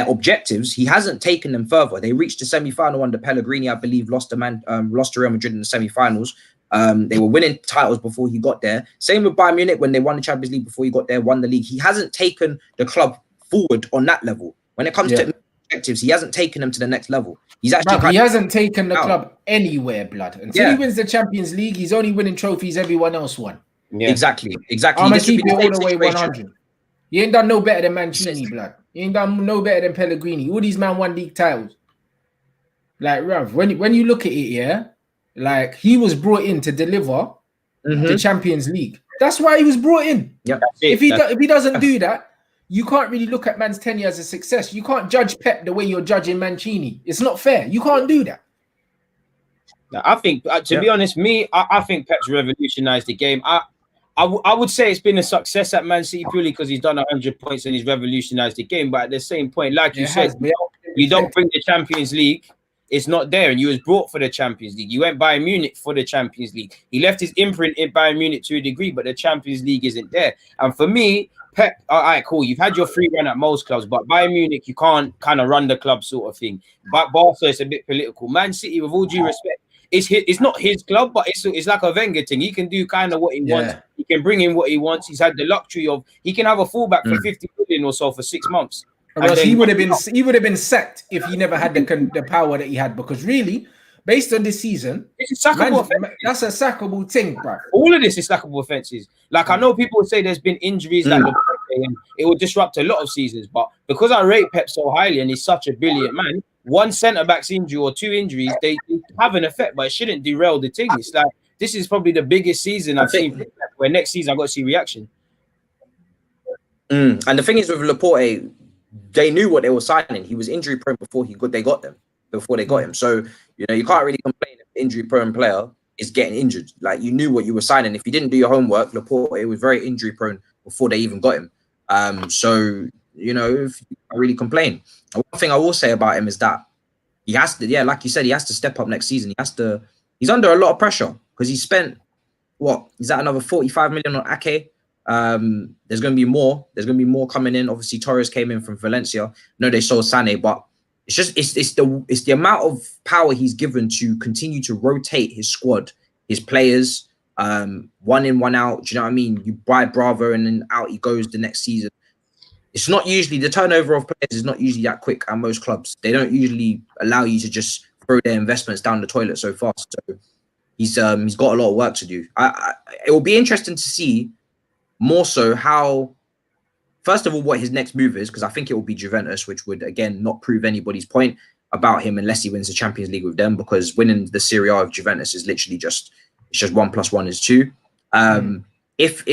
objectives, he hasn't taken them further. They reached the semi-final under Pellegrini, I believe, lost to Real Madrid in the semi-finals. They were winning titles before he got there. Same with Bayern Munich when they won the Champions League before he got there, won the league. He hasn't taken the club forward on that level. When it comes to objectives, he hasn't taken them to the next level. He hasn't taken the club anywhere, blood. Until he wins the Champions League, he's only winning trophies everyone else won. Yeah. Exactly. I'm going to keep it all the way 100. He ain't done no better than Mancini, blood. He ain't done no better than Pellegrini. All these men won league titles. Like, Rav, when you look at it, like he was brought in to deliver the Champions League. That's why he was brought in. Yeah. If he doesn't do that, you can't really look at man's tenure as a success. You can't judge Pep the way you're judging Mancini. It's not fair. You can't do that. I think, to be honest, I think Pep's revolutionized the game. I would say it's been a success at Man City purely because he's done 100 points and he's revolutionized the game. But at the same point, like you said, you don't bring the Champions League. It's not there, and you was brought for the Champions League. You went Bayern Munich for the Champions League. He left his imprint in Bayern Munich to a degree, but the Champions League isn't there. And for me, Pep, all right, cool. You've had your free run at most clubs, but Bayern Munich, you can't kind of run the club sort of thing. But Barca is a bit political. Man City, with all due respect, it's not his club, but it's like a Wenger thing. He can do kind of what he wants. He can bring in what he wants. He's had the luxury of he can have a fullback for 50 million or so for 6 months. He would have been sacked if he never had the power that he had. Because really, based on this season, it's a sackable that's a sackable thing, bro. All of this is sackable offenses. Like I know people would say there's been injuries like and it will disrupt a lot of seasons, but because I rate Pep so highly and he's such a brilliant man, one centre-back's injury or two injuries, they have an effect, but it shouldn't derail the thing. It's like this is probably the biggest season I've seen where next season I've got to see reaction. And the thing is with Laporte, they knew what they were signing. He was injury prone before they got him. So, you know, you can't really complain if an injury prone player is getting injured. Like you knew what you were signing. If you didn't do your homework, Laporte was very injury prone before they even got him. So, you know, if you can't really complain. And one thing I will say about him is that he has to, like you said, he has to step up next season. He's under a lot of pressure because he spent is that another 45 million on Ake? There's going to be more. There's going to be more coming in. Obviously, Torres came in from Valencia. No, they sold Sané, but it's the amount of power he's given to continue to rotate his squad, his players, one in, one out. Do you know what I mean? You buy Bravo and then out he goes the next season. It's not usually the turnover of players is not usually that quick at most clubs. They don't usually allow you to just throw their investments down the toilet so fast. So he's got a lot of work to do. It will be interesting to see more so how, first of all, what his next move is, because I think it will be Juventus, which would again not prove anybody's point about him unless he wins the Champions League with them, because winning the Serie A of Juventus is literally just 1 + 1 is 2. If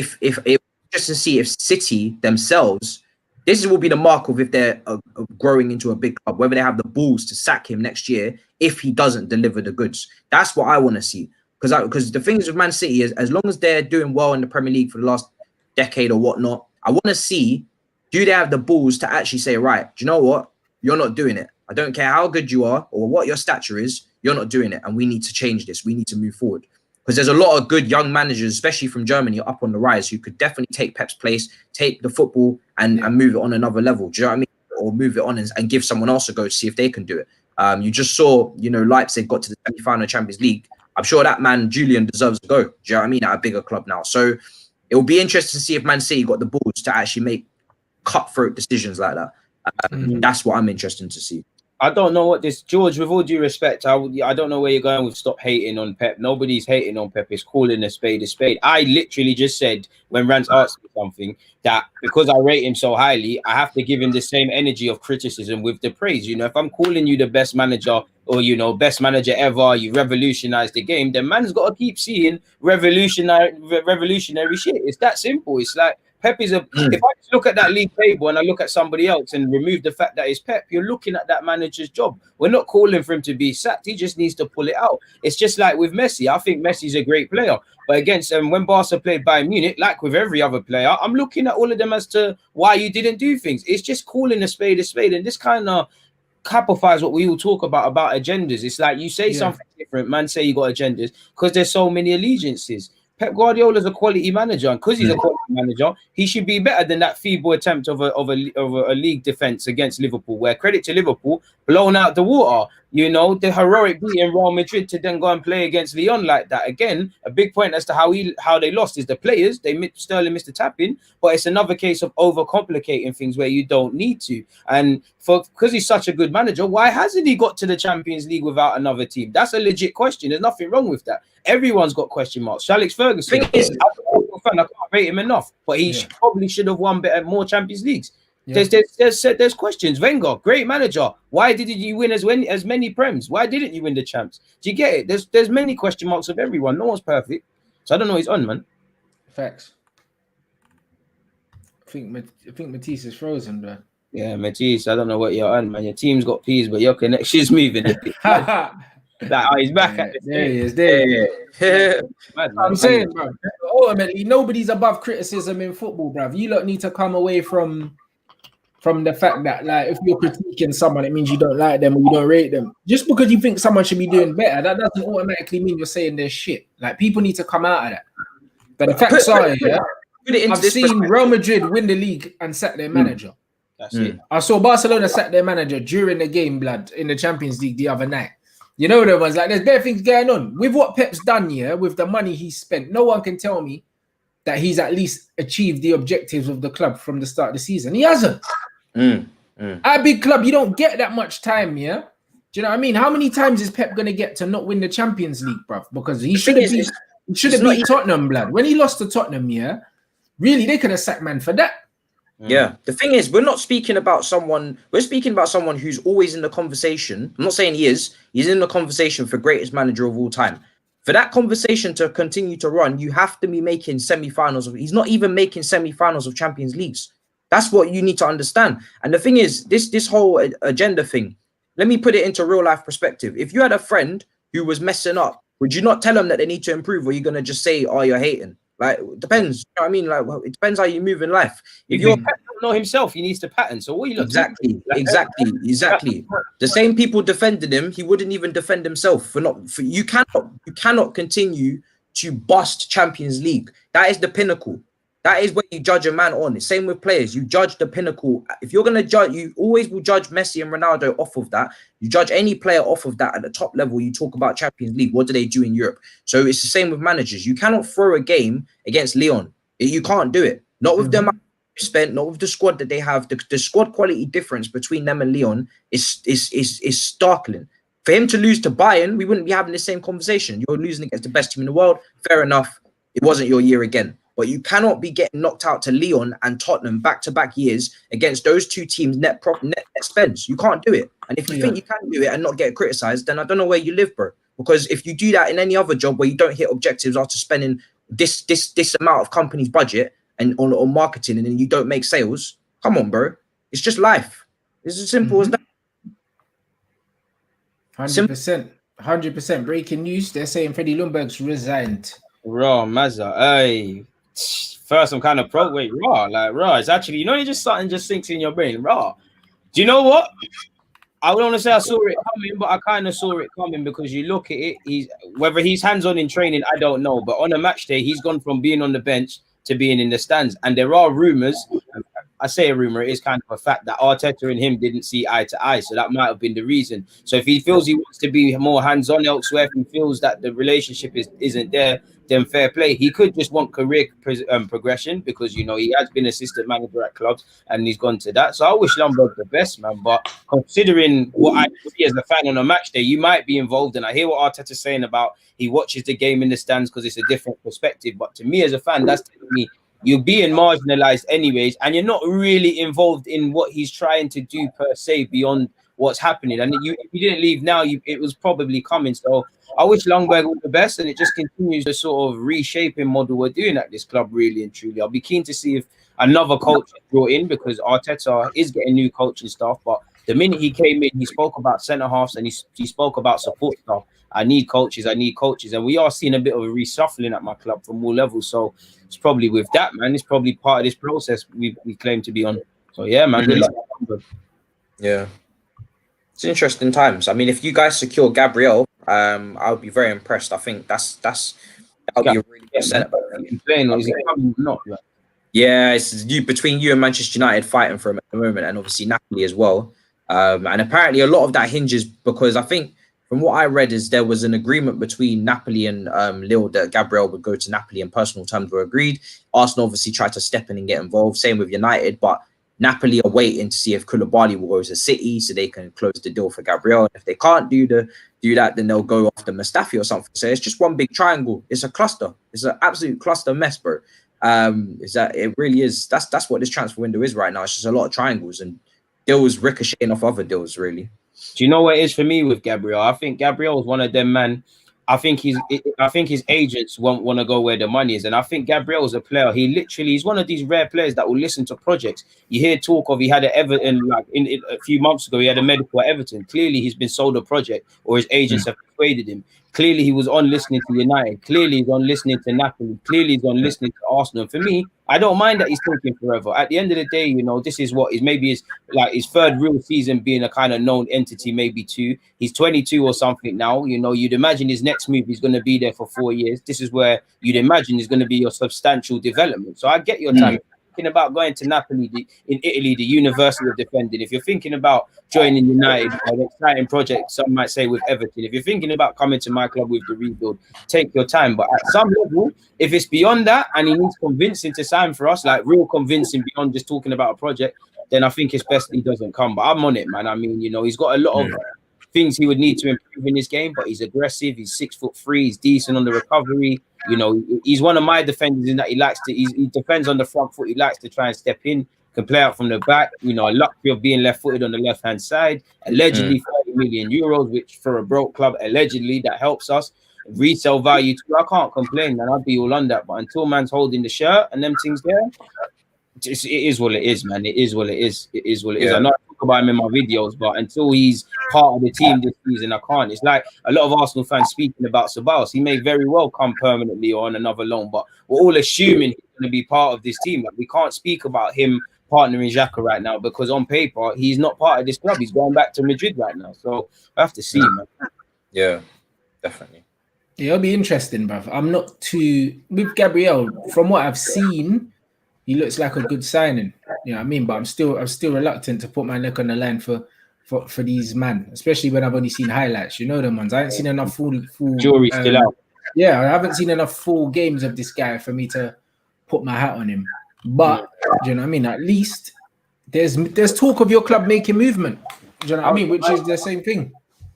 just to see if City themselves, this will be the mark of if they're growing into a big club, whether they have the balls to sack him next year if he doesn't deliver the goods. That's what I want to see. Because the things with Man City is, as long as they're doing well in the Premier League for the last decade or whatnot, I want to see, do they have the balls to actually say, right, do you know what? You're not doing it. I don't care how good you are or what your stature is, you're not doing it. And we need to change this. We need to move forward. Because there's a lot of good young managers, especially from Germany, up on the rise, who could definitely take Pep's place, take the football and move it on another level. Do you know what I mean? Or move it on and give someone else a go to see if they can do it. You just saw, Leipzig got to the semi-final Champions League. I'm sure that man, Julian, deserves a go. Do you know what I mean? At a bigger club now. So it will be interesting to see if Man City got the balls to actually make cutthroat decisions like that. That's what I'm interested to see. I don't know what this, George, with all due respect, I don't know where you're going with stop hating on Pep. Nobody's hating on Pep. It's calling a spade a spade. I literally just said when Rants asked me something that because I rate him so highly, I have to give him the same energy of criticism with the praise. You know, if I'm calling you the best manager or, you know, best manager ever, you revolutionized the game, then man's got to keep seeing revolutionary shit. It's that simple. It's like, Pep is if I just look at that league table and I look at somebody else and remove the fact that it's Pep, you're looking at that manager's job. We're not calling for him to be sacked. He just needs to pull it out. It's just like with Messi. I think Messi's a great player. But against when Barca played Bayern Munich, like with every other player, I'm looking at all of them as to why you didn't do things. It's just calling a spade a spade. And this kind of capifies what we all talk about agendas. It's like you say something different, man say you got agendas because there's so many allegiances. Pep Guardiola is a quality manager, and because he's a quality manager, he should be better than that feeble attempt of a league defense against Liverpool. Where credit to Liverpool, blown out the water. You know, the heroic beat in Real Madrid to then go and play against Lyon like that. Again, a big point as to how they lost is the players. Sterling missed the tap-in, but it's another case of overcomplicating things where you don't need to. And because he's such a good manager, why hasn't he got to the Champions League without another team? That's a legit question. There's nothing wrong with that. Everyone's got question marks. Alex Ferguson, I can't rate him enough, but he probably should have won more Champions Leagues. Yeah. There's questions. Wenger, great manager. Why didn't you win as many Prems? Why didn't you win the champs? Do you get it? There's many question marks of everyone. No one's perfect. So I don't know. He's on, man. Facts. I think Matisse is frozen, bro. Yeah, Matisse. I don't know what you're on, man. Your team's got peas, but your connection's moving a bit. He's back at there he is. There he is. I'm saying, bro. Ultimately, nobody's above criticism in football, bro. You lot need to come away from the fact that, like, if you're critiquing someone, it means you don't like them or you don't rate them. Just because you think someone should be doing better, that doesn't automatically mean you're saying they're shit. Like, people need to come out of that. But the facts are, I've seen Real Madrid win the league and sack their manager. That's it. I saw Barcelona sack their manager during the game, blood, in the Champions League the other night. You know the ones, like, there's better things going on. With what Pep's done here, with the money he's spent, no one can tell me that he's at least achieved the objectives of the club from the start of the season. He hasn't. At a big club, you don't get that much time, yeah? Do you know what I mean? How many times is Pep going to get to not win the Champions League, bruv? Because he should have beat Tottenham, blood. When he lost to Tottenham, yeah, really, they could have sacked man for that. Yeah, the thing is, we're not speaking about someone. We're speaking about someone who's always in the conversation. I'm not saying he is. He's in the conversation for greatest manager of all time. For that conversation to continue to run, you have to be making semi-finals. He's not even making semi-finals of Champions Leagues. That's what you need to understand. And the thing is, this whole agenda thing, let me put it into real life perspective. If you had a friend who was messing up, would you not tell them that they need to improve, or are you going to just say, oh, you're hating? Like, it depends. You know what I mean? Like, it depends how you move in life. If you're Pep don't know himself, he needs to pattern. So what are you looking exactly. The same people defended him, he wouldn't even defend himself you cannot continue to bust Champions League. That is the pinnacle. That is what you judge a man on. Same with players. You judge the pinnacle. If you're going to judge, you always will judge Messi and Ronaldo off of that. You judge any player off of that. At the top level, you talk about Champions League. What do they do in Europe? So it's the same with managers. You cannot throw a game against Lyon. You can't do it. Not with them spent, not with the squad that they have. The squad quality difference between them and Lyon is startling. For him to lose to Bayern, we wouldn't be having the same conversation. You're losing against the best team in the world. Fair enough. It wasn't your year again. But you cannot be getting knocked out to Lyon and Tottenham back-to-back years against those two teams net spends. You can't do it. And if you think you can do it and not get criticized, then I don't know where you live, bro. Because if you do that in any other job where you don't hit objectives after spending this amount of company's budget and on marketing, and then you don't make sales, come on, bro. It's just life. It's as simple as that. 100%. Breaking news. They're saying Freddie Ljungberg's resigned. Raw, Mazza. Hey, first I'm kind of raw. It's actually, you know, you just something just sinks in your brain. Raw. Do you know what? I don't want to say I saw it coming, but I kind of saw it coming because you look at it. Whether he's hands-on in training, I don't know. But on a match day, he's gone from being on the bench to being in the stands. And there are rumors. I say a rumor, it is kind of a fact that Arteta and him didn't see eye to eye. So that might have been the reason. So if he feels he wants to be more hands-on elsewhere, if he feels that the relationship isn't there, then fair play. He could just want career progression because, you know, he has been assistant manager at clubs and he's gone to that. So I wish Ljungberg the best, man. But considering what I see as a fan on a match day, you might be involved. And I hear what Arteta's saying about he watches the game in the stands because it's a different perspective. But to me as a fan, that's telling me you're being marginalized anyways, and you're not really involved in what he's trying to do per se beyond what's happening. And if you didn't leave now, it was probably coming. So I wish Ljungberg all the best, and it just continues the sort of reshaping model we're doing at this club, really and truly. I'll be keen to see if another coach is brought in, because Arteta is getting new coaching staff. But the minute he came in, he spoke about centre halves and he spoke about support staff. I need coaches, and we are seeing a bit of a reshuffling at my club from all levels. So it's probably with that, man. It's probably part of this process we claim to be on. So yeah, man. Good luck. Yeah, it's interesting times. I mean, if you guys secure Gabriel, I'll be very impressed. I think that'll be a really good setup. Yeah, it's between you and Manchester United fighting for him at the moment, and obviously Napoli as well. And apparently a lot of that hinges because I think from what I read is there was an agreement between Napoli and Lille that Gabriel would go to Napoli and personal terms were agreed. Arsenal obviously tried to step in and get involved. Same with United, but Napoli are waiting to see if Koulibaly will go to City so they can close the deal for Gabriel. If they can't do that, then they'll go after Mustafi or something. So it's just one big triangle. It's a cluster. It's an absolute cluster mess, bro. Is that it really is? That's what this transfer window is right now. It's just a lot of triangles and deals ricocheting off other deals, really. Do you know what it is for me with Gabriel? I think Gabriel is one of them, man. I think his agents won't want to go where the money is, and I think Gabriel is a player. He's one of these rare players that will listen to projects. You hear talk of he had an Everton a few months ago. He had a medical at Everton. Clearly, he's been sold a project, or his agents have persuaded him. Clearly, he was on listening to United. Clearly, he's on listening to Napoli. Clearly, he's on listening to Arsenal. And for me, I don't mind that he's taking forever. At the end of the day, you know, this is what is maybe his third real season being a kind of known entity, maybe two. He's 22 or something now. You know, you'd imagine his next move is going to be there for 4 years. This is where you'd imagine is going to be your substantial development. So I get your time. Thinking about going to Napoli in Italy, the University of Defending. If you're thinking about joining United, an exciting project, some might say with Everton. If you're thinking about coming to my club with the rebuild, take your time. But at some level, if it's beyond that and he needs convincing to sign for us, like real convincing beyond just talking about a project, then I think it's best he doesn't come. But I'm on it, man. I mean, you know, he's got a lot of things he would need to improve in his game, but he's aggressive. He's 6'3". He's decent on the recovery. You know, he's one of my defenders in that he defends on the front foot. He likes to try and step in, can play out from the back. You know, a luxury of being left-footed on the left-hand side. Allegedly 30 million euros, which for a broke club, allegedly that helps us. Resale value too. I can't complain, man. I'd be all on that. But until man's holding the shirt and them things there, it is what it is, man. It is what it is. It is what it is. I know I talk about him in my videos, but until he's part of the team this season, I can't. It's like a lot of Arsenal fans speaking about Ceballos. He may very well come permanently or on another loan, but we're all assuming he's going to be part of this team. Like, we can't speak about him partnering Xhaka right now because on paper he's not part of this club. He's going back to Madrid right now, so I have to see, man. Yeah, definitely. Yeah, it'll be interesting, bruv. I'm not too with Gabriel. From what I've seen, he looks like a good signing. You know what I mean? But I'm still reluctant to put my neck on the line for these man, especially when I've only seen highlights. You know them ones. I haven't seen enough full jury still out. Yeah, I haven't seen enough full games of this guy for me to put my hat on him. But do you know what I mean? At least there's talk of your club making movement. Do you know what I mean? Which is the same thing.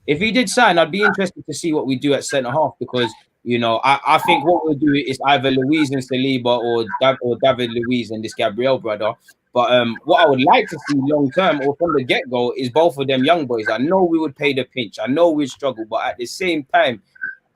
If he did sign, I'd be interested to see what we do at centre half because, you know, I think what we'll do is either Luiz and Saliba or David Luiz and this Gabriel brother. But what I would like to see long term or from the get-go is both of them young boys. I know we would pay the pinch. I know we'd struggle. But at the same time,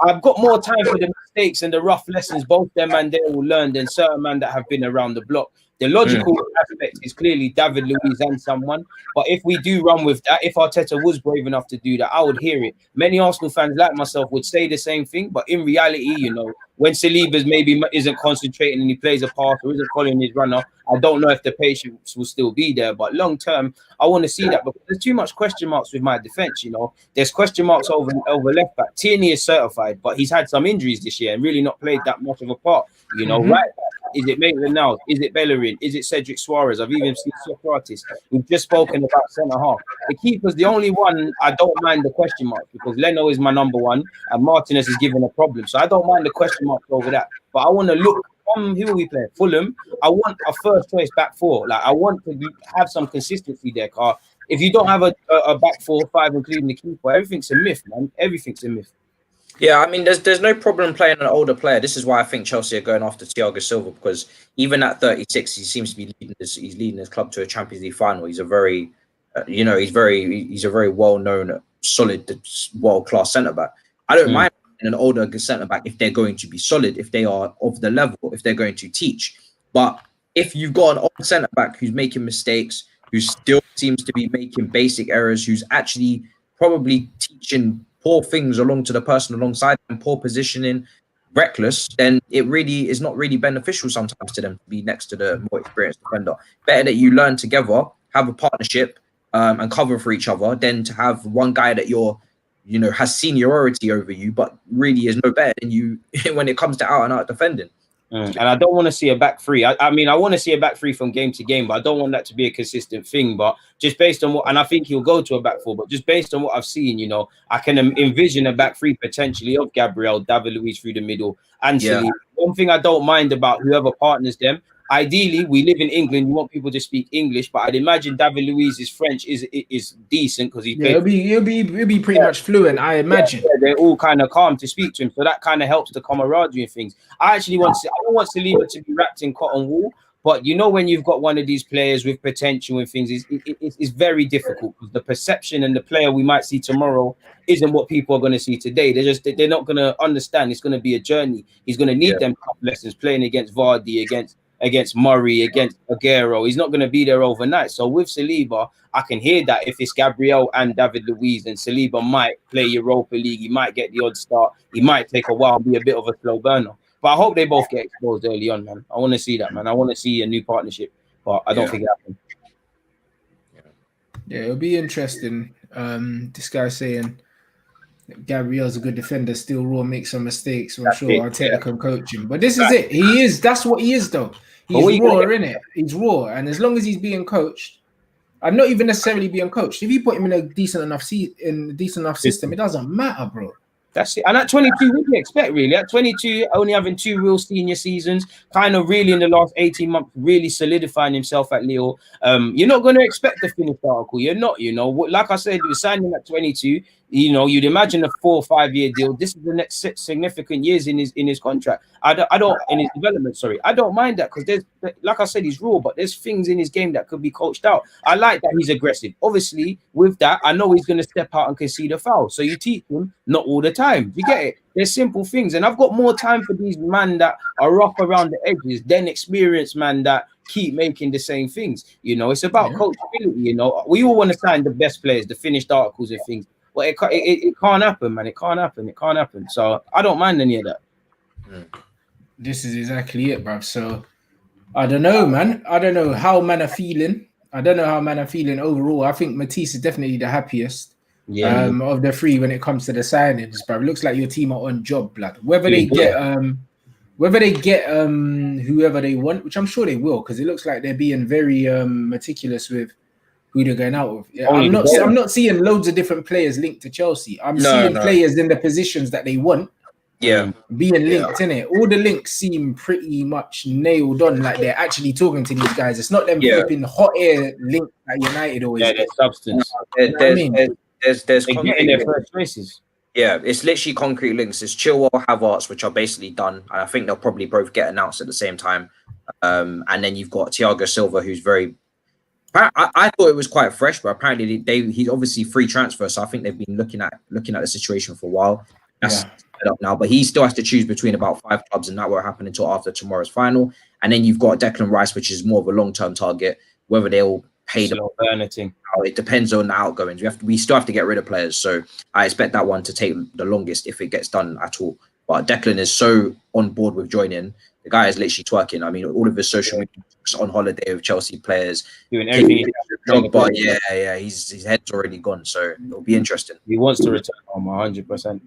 I've got more time for the mistakes and the rough lessons both them and they will learn than certain men that have been around the block. The logical aspect is clearly David Luiz and someone. But if we do run with that, if Arteta was brave enough to do that, I would hear it. Many Arsenal fans like myself would say the same thing. But in reality, you know, when Saliba maybe isn't concentrating and he plays a pass or isn't following his runner, I don't know if the patience will still be there. But long term, I want to see that because there's too much question marks with my defense. You know, there's question marks over left back. Tierney is certified, but he's had some injuries this year and really not played that much of a part. You know, right back. Is it Maitland-Niles? Is it Bellerin? Is it Cedric Suarez? I've even seen Socrates. We've just spoken about centre half. The keeper's the only one I don't mind the question marks, because Leno is my number one and Martinez is given a problem. So I don't mind the question marks over that. But I want to look, who are we playing? Fulham. I want a first choice back four. Like, I want to have some consistency there, Carl. If you don't have a back 4 or 5, including the keeper, everything's a myth, man. Everything's a myth. Yeah, I mean, there's no problem playing an older player. This is why I think Chelsea are going after Thiago Silva, because even at 36, he seems to be leading his club to a Champions League final. He's a very, he's a very well-known, solid, world-class centre back. I don't mind an older centre back if they're going to be solid, if they are of the level, if they're going to teach. But if you've got an old centre back who's making mistakes, who still seems to be making basic errors, who's actually probably teaching poor things along to the person alongside them, poor positioning, reckless, then it really is not really beneficial sometimes to them to be next to the more experienced defender. Better that you learn together, have a partnership, and cover for each other, than to have one guy that has seniority over you, but really is no better than you when it comes to out and out defending. And I don't want to see a back three. I mean, I want to see a back three from game to game, but I don't want that to be a consistent thing. But just based on what, and I think he'll go to a back four, but just based on what I've seen, I can envision a back three potentially of Gabriel, David Luiz through the middle, and Silva. One thing I don't mind about whoever partners them, ideally, we live in England. You want people to speak English, but I'd imagine David Luiz's French is decent because he'll be pretty much fluent. I imagine they're all kind of calm to speak to him, so that kind of helps the camaraderie and things. I don't want Silva to be wrapped in cotton wool, but when you've got one of these players with potential and things, it's very difficult because the perception and the player we might see tomorrow isn't what people are going to see today. They're not going to understand. It's going to be a journey. He's going to need them tough lessons playing against Vardy, against Murray, against Aguero. He's not going to be there overnight. So with Saliba, I can hear that if it's Gabriel and David Luiz, and Saliba might play Europa League, he might get the odd start, he might take a while and be a bit of a slow burner. But I hope they both get exposed early on, man. I want to see that, man. I want to see a new partnership, but I don't think it happened. Yeah, it'll be interesting. This guy saying Gabriel's a good defender, still raw, makes some mistakes. So I'm sure Arteta can coach him. But this is it. He is. That's what he is, though. He's raw, innit? He's raw. And as long as he's being coached, and not even necessarily being coached, if you put him in a decent enough system, it doesn't matter, bro. That's it. And at 22, what do you expect, really? At 22, only having 2 real senior seasons, kind of really in the last 18 months, really solidifying himself at Lille. You're not going to expect the finished article. You're not, Like I said, you're signing at 22. You'd imagine a 4 or 5 year deal. This is the next 6 significant years in his contract. I don't in his development. Sorry, I don't mind that because there's, like I said, he's raw, but there's things in his game that could be coached out. I like that he's aggressive. Obviously, with that, I know he's going to step out and concede a foul. So you teach him not all the time. You get it? There's simple things, and I've got more time for these men that are rough around the edges than experienced men that keep making the same things. It's about coachability. We all want to sign the best players, the finished articles and things. But it can't happen, man. It can't happen. So I don't mind any of that. This is exactly it, bruv. So I don't know, man. I don't know how man are feeling. Overall. I think Matisse is definitely the happiest of the 3 when it comes to the signings, bruv. It looks like your team are on job, blood. Whether they get whoever they want, which I'm sure they will, because it looks like they're being very meticulous with who they're going out with. I'm not seeing loads of different players linked to Chelsea. I'm seeing players in the positions that they want. Being linked in it. All the links seem pretty much nailed on. Like they're actually talking to these guys. It's not them flipping hot air link at United always. Yeah, there's substance. There's getting their first races. Yeah, it's literally concrete links. It's Chilwell, Havertz, which are basically done, and I think they'll probably both get announced at the same time. And then you've got Thiago Silva, who's very. I thought it was quite fresh, but apparently he's obviously free transfer, so I think they've been looking at the situation for a while. That's set up now, but he still has to choose between about 5 clubs, and that won't happen until after tomorrow's final. And then you've got Declan Rice, which is more of a long-term target. Whether they'll pay it depends on the outgoings. We still have to get rid of players, so I expect that one to take the longest if it gets done at all. But Declan is so on board with joining. The guy is literally twerking. I mean, all of his social media on holiday with Chelsea players, doing everything. But his head's already gone, so it'll be interesting. He wants to return home 100%.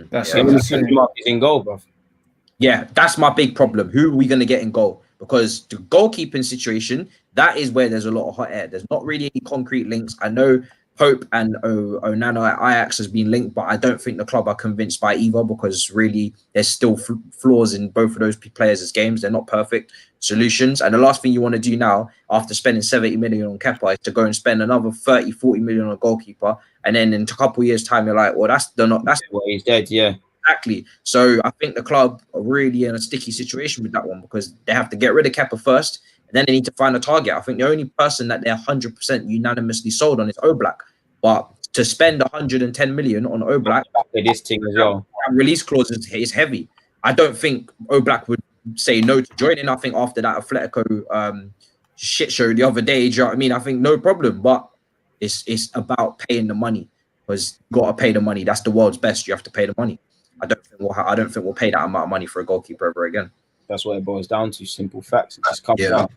That's in goal, bro. Yeah, that's my big problem. Who are we going to get in goal? because the goalkeeping situation, that is where there's a lot of hot air. There's not really any concrete links. I know Pope and Onana at Ajax has been linked, but I don't think the club are convinced by either, because really there's still flaws in both of those players' games. They're not perfect solutions. And the last thing you want to do now, after spending 70 million on Kepa, is to go and spend another 30, 40 million on a goalkeeper. And then in a couple of years' time, you're like, well, that's well, he's dead, yeah. Exactly. So I think the club are really in a sticky situation with that one, because they have to get rid of Kepa first, and then they need to find a target. I think the only person that they're 100% unanimously sold on is Oblak. But to spend 110 million on Oblak, this thing as well, release clause is heavy. I don't think Oblak would say no to joining. I think after that Atletico shit show the other day, do you know what I mean? I think no problem, but it's about paying the money, because you got to pay the money. That's the world's best. You have to pay the money. I don't think we'll pay that amount of money for a goalkeeper ever again. That's what it boils down to. Simple facts. It just comes down.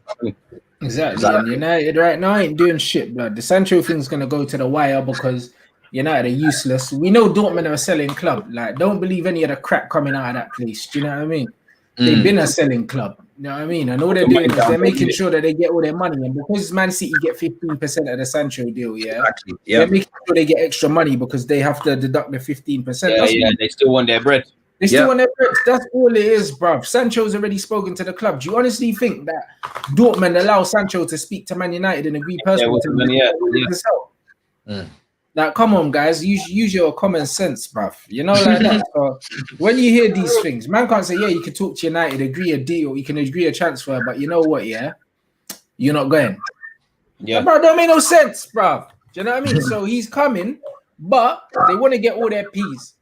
Exactly. And United right now ain't doing shit, blood. The Sancho thing's gonna go to the wire because United are useless. We know Dortmund are a selling club. Like, don't believe any of the crap coming out of that place. Do you know what I mean? They've been a selling club. You know what I mean? And all they're doing is they're making sure that they get all their money. And because Man City get 15% of the Sancho deal, Exactly. Yeah. They're making sure they get extra money because they have to deduct the 15%. Yeah, they still want their bread. They still want their bread. That's all it is, bruv. Sancho's already spoken to the club. Do you honestly think that Dortmund allow Sancho to speak to Man United and agree personally Like, come on, guys, use your common sense, bruv. You know, like that. So when you hear these things, man can't say, yeah, you can talk to United, agree a deal, you can agree a transfer, but you know what, yeah? You're not going. Yeah. Bro, don't make no sense, bruv. Do you know what I mean? So he's coming, but they want to get all their P's.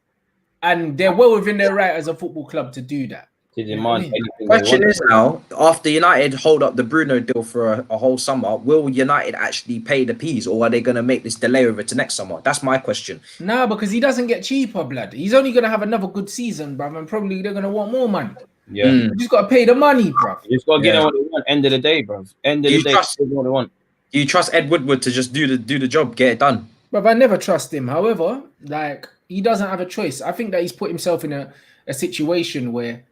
And they're well within their right as a football club to do that. To demand anything. Question is now, after United hold up the Bruno deal for a whole summer, will United actually pay the P's, or are they going to make this delay over to next summer? That's my question. No, because he doesn't get cheaper, blood. He's only going to have another good season, bruv, and probably they're going to want more money. Yeah. You just got to pay the money, bruv. You just got to get them what they want. End of the day, bruv. End of the day, what they want. Do you trust Ed Woodward to just do the job, get it done? Bruv, I never trust him. However, like, he doesn't have a choice. I think that he's put himself in a situation where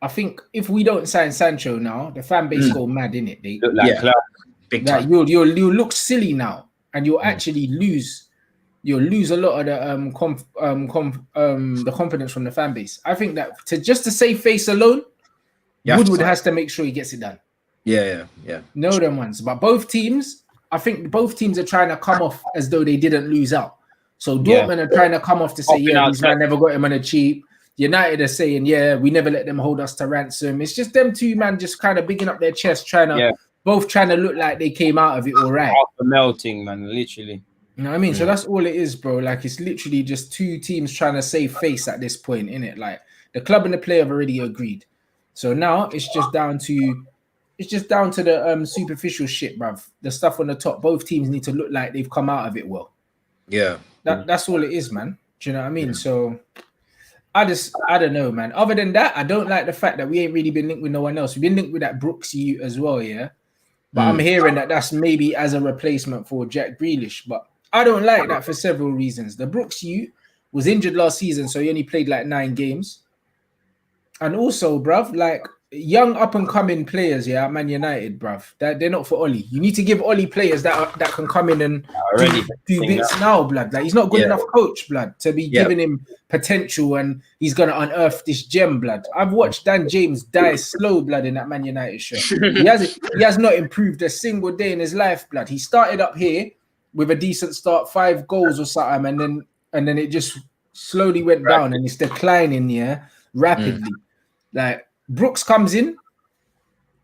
I think if we don't sign Sancho now, the fan base go mad, innit? They look like big time. You'll look silly now, and you'll actually lose. You'll lose a lot of the confidence from the fan base. I think that to save face alone, Woodward has to make sure he gets it done. Yeah. No them ones, but both teams. I think both teams are trying to come off as though they didn't lose out. So Dortmund are trying to come off to say, these man never got him on a cheap. United are saying, we never let them hold us to ransom. It's just them two, man, just kind of bigging up their chest, both trying to look like they came out of it all right. Half melting, man, literally. You know what I mean? So that's all it is, bro. Like, it's literally just two teams trying to save face at this point, innit? Like, the club and the player have already agreed. So now it's just down to the superficial shit, bruv. The stuff on the top. Both teams need to look like they've come out of it well. Yeah. That's all it is, man. Do you know what I mean? So I don't know, man. Other than that, I don't like the fact that we ain't really been linked with no one else. We've been linked with that Brooks Ute as well, yeah. But I'm hearing that that's maybe as a replacement for Jack Grealish. But I don't like that for several reasons. The Brooks Ute was injured last season, so he only played like 9 games. And also, bruv, like, young up-and-coming players, at Man United, bruv, they're not for Oli. You need to give Oli players that can come in and do bits now, blood. Like, he's not good enough coach, blood, to be giving him potential and he's going to unearth this gem, blood. I've watched Dan James die slow, blood, in that Man United shirt. He has not improved a single day in his life, blood. He started up here with a decent start, 5 goals or something, and then it just slowly went down and it's declining, rapidly. Like, Brooks comes in,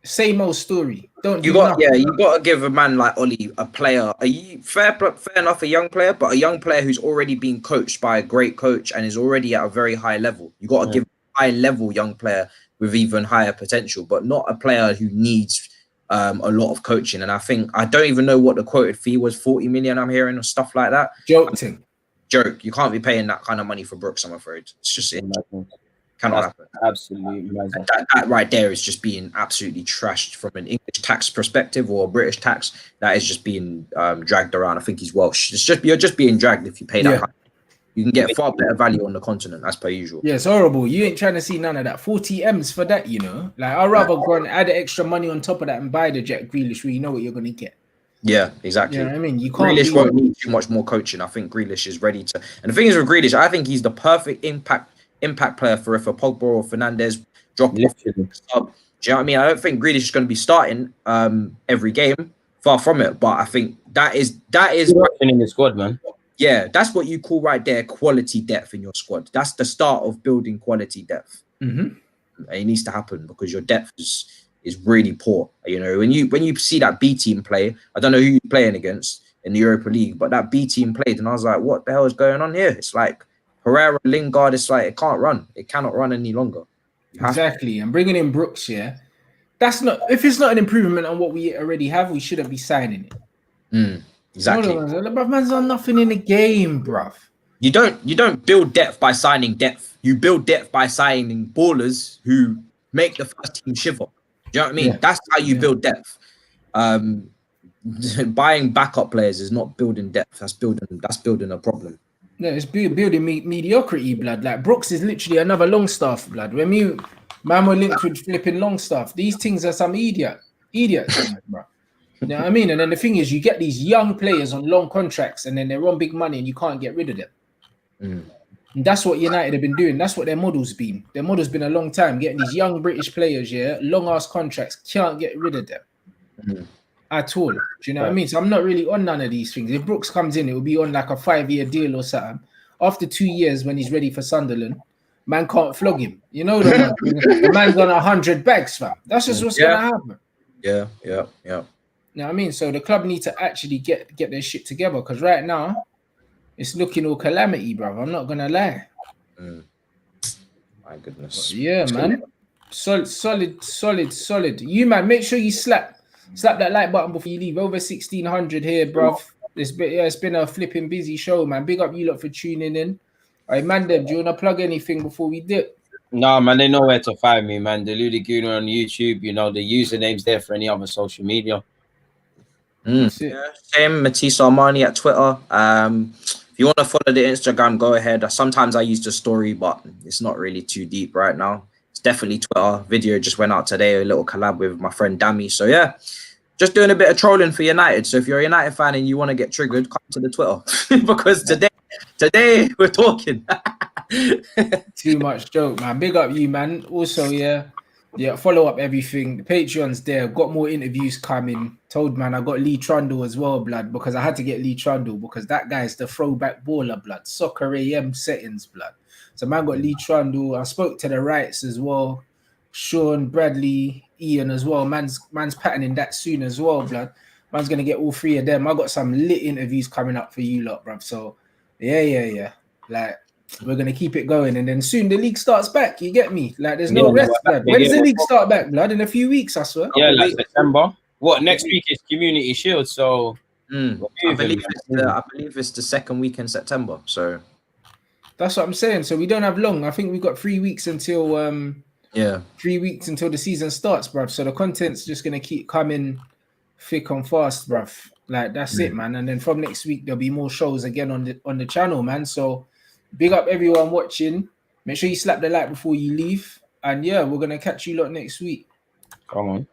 same old story. You got to give a man like Oli a player. Fair enough, a young player, but a young player who's already been coached by a great coach and is already at a very high level. You got to give a high level young player with even higher potential, but not a player who needs a lot of coaching. And I don't even know what the quoted fee was, 40 million. I'm hearing or stuff like that. Joke. You can't be paying that kind of money for Brooks, I'm afraid. It's just cannot happen. Absolutely. That right there is just being absolutely trashed from an English tax perspective or a British tax. That is just being dragged around. I think he's Welsh. You're just being dragged if you pay that. You can get far better value on the continent, as per usual. Yeah, it's horrible. You ain't trying to see none of that. 40 M's for that, you know. Like, I'd rather go and add extra money on top of that and buy the Jack Grealish where you know what you're going to get. Yeah, exactly. You know what I mean? You can't. Grealish won't need too much more coaching. I think Grealish is ready to. And the thing is with Grealish, I think he's the perfect impact player for if a Pogba or Fernandes drop off. Do you know what I mean? I don't think Grealish is going to be starting every game. Far from it. But I think that is in the squad, man. Yeah, that's what you call right there quality depth in your squad. That's the start of building quality depth. Mm-hmm. And it needs to happen because your depth is really poor. You know, when you see that B team play, I don't know who you're playing against in the Europa League, but that B team played, and I was like, what the hell is going on here? It's like Herrera, Lingard, it's like it can't run. It cannot run any longer. Exactly. And bringing in Brooks, yeah, that's not, if it's not an improvement on what we already have, we shouldn't be signing it. Exactly. But man's done nothing in the game, bruv. You don't build depth by signing depth. You build depth by signing ballers who make the first team shiver. Do you know what I mean? Yeah. That's how you build depth. Buying backup players is not building depth. That's building a problem. No, it's building mediocrity, blood. Like Brooks is literally another Longstaff, blood. When man were linked with flipping Longstaff, these things are some idiots, bro. You know what I mean? And then the thing is, you get these young players on long contracts, and then they're on big money, and you can't get rid of them. And that's what United have been doing. That's what their model's been. Their model's been a long time, getting these young British players, long ass contracts, can't get rid of them at all. Do you know what I mean? So I'm not really on none of these things. If Brooks comes in, it will be on like a 5-year deal or something. After 2 years, when he's ready for Sunderland, man can't flog him. You know, the man's on 100 bags, fam. That's just what's gonna happen. Yeah. You know what I mean? So the club need to actually get their shit together, because right now it's looking all calamity, bro. I'm not gonna lie. My goodness. But yeah, man. Solid. You, man, make sure you slap that like button before you leave. Over 1,600 here, bro. It's been a flipping busy show, man. Big up you lot for tuning in. All right, man, do you wanna plug anything before we dip? No, man, they know where to find me, man. The Ludaguna on YouTube, you know, the username's there for any other social media. Yeah, same Matisse Armani at Twitter. If you want to follow the Instagram, go ahead. Sometimes I use the story, but it's not really too deep right now. It's definitely Twitter. Video just went out today, a little collab with my friend Dammy. So yeah, just doing a bit of trolling for United. So if you're a United fan and you want to get triggered, come to the Twitter because today we're talking. Too much joke, man. Big up you, man. Also, yeah, follow up everything. The Patreon's there. Got more interviews coming. Told man I got Lee Trundle as well, blood, because I had to get Lee Trundle because that guy's the throwback baller, blood. Soccer AM settings, blood. So man got Lee Trundle. I spoke to the Wrights as well. Sean, Bradley, Ian as well. Man's patterning that soon as well, blood. Man's gonna get all three of them. I got some lit interviews coming up for you lot, bruv. So yeah. Like, we're gonna keep it going, and then soon the league starts back. You get me? Like, there's no rest, blood. When does the league start back, blood? In a few weeks, I swear. Yeah, like September. What, next week is Community Shield, so I believe it's the second week in September. So that's what I'm saying. So we don't have long. I think we got 3 weeks until 3 weeks until the season starts, bruv. So the content's just gonna keep coming thick and fast, bruv. Like, that's it, man. And then from next week there'll be more shows again on the channel, man. So big up everyone watching. Make sure you slap the like before you leave. And yeah, we're going to catch you lot next week. Come on.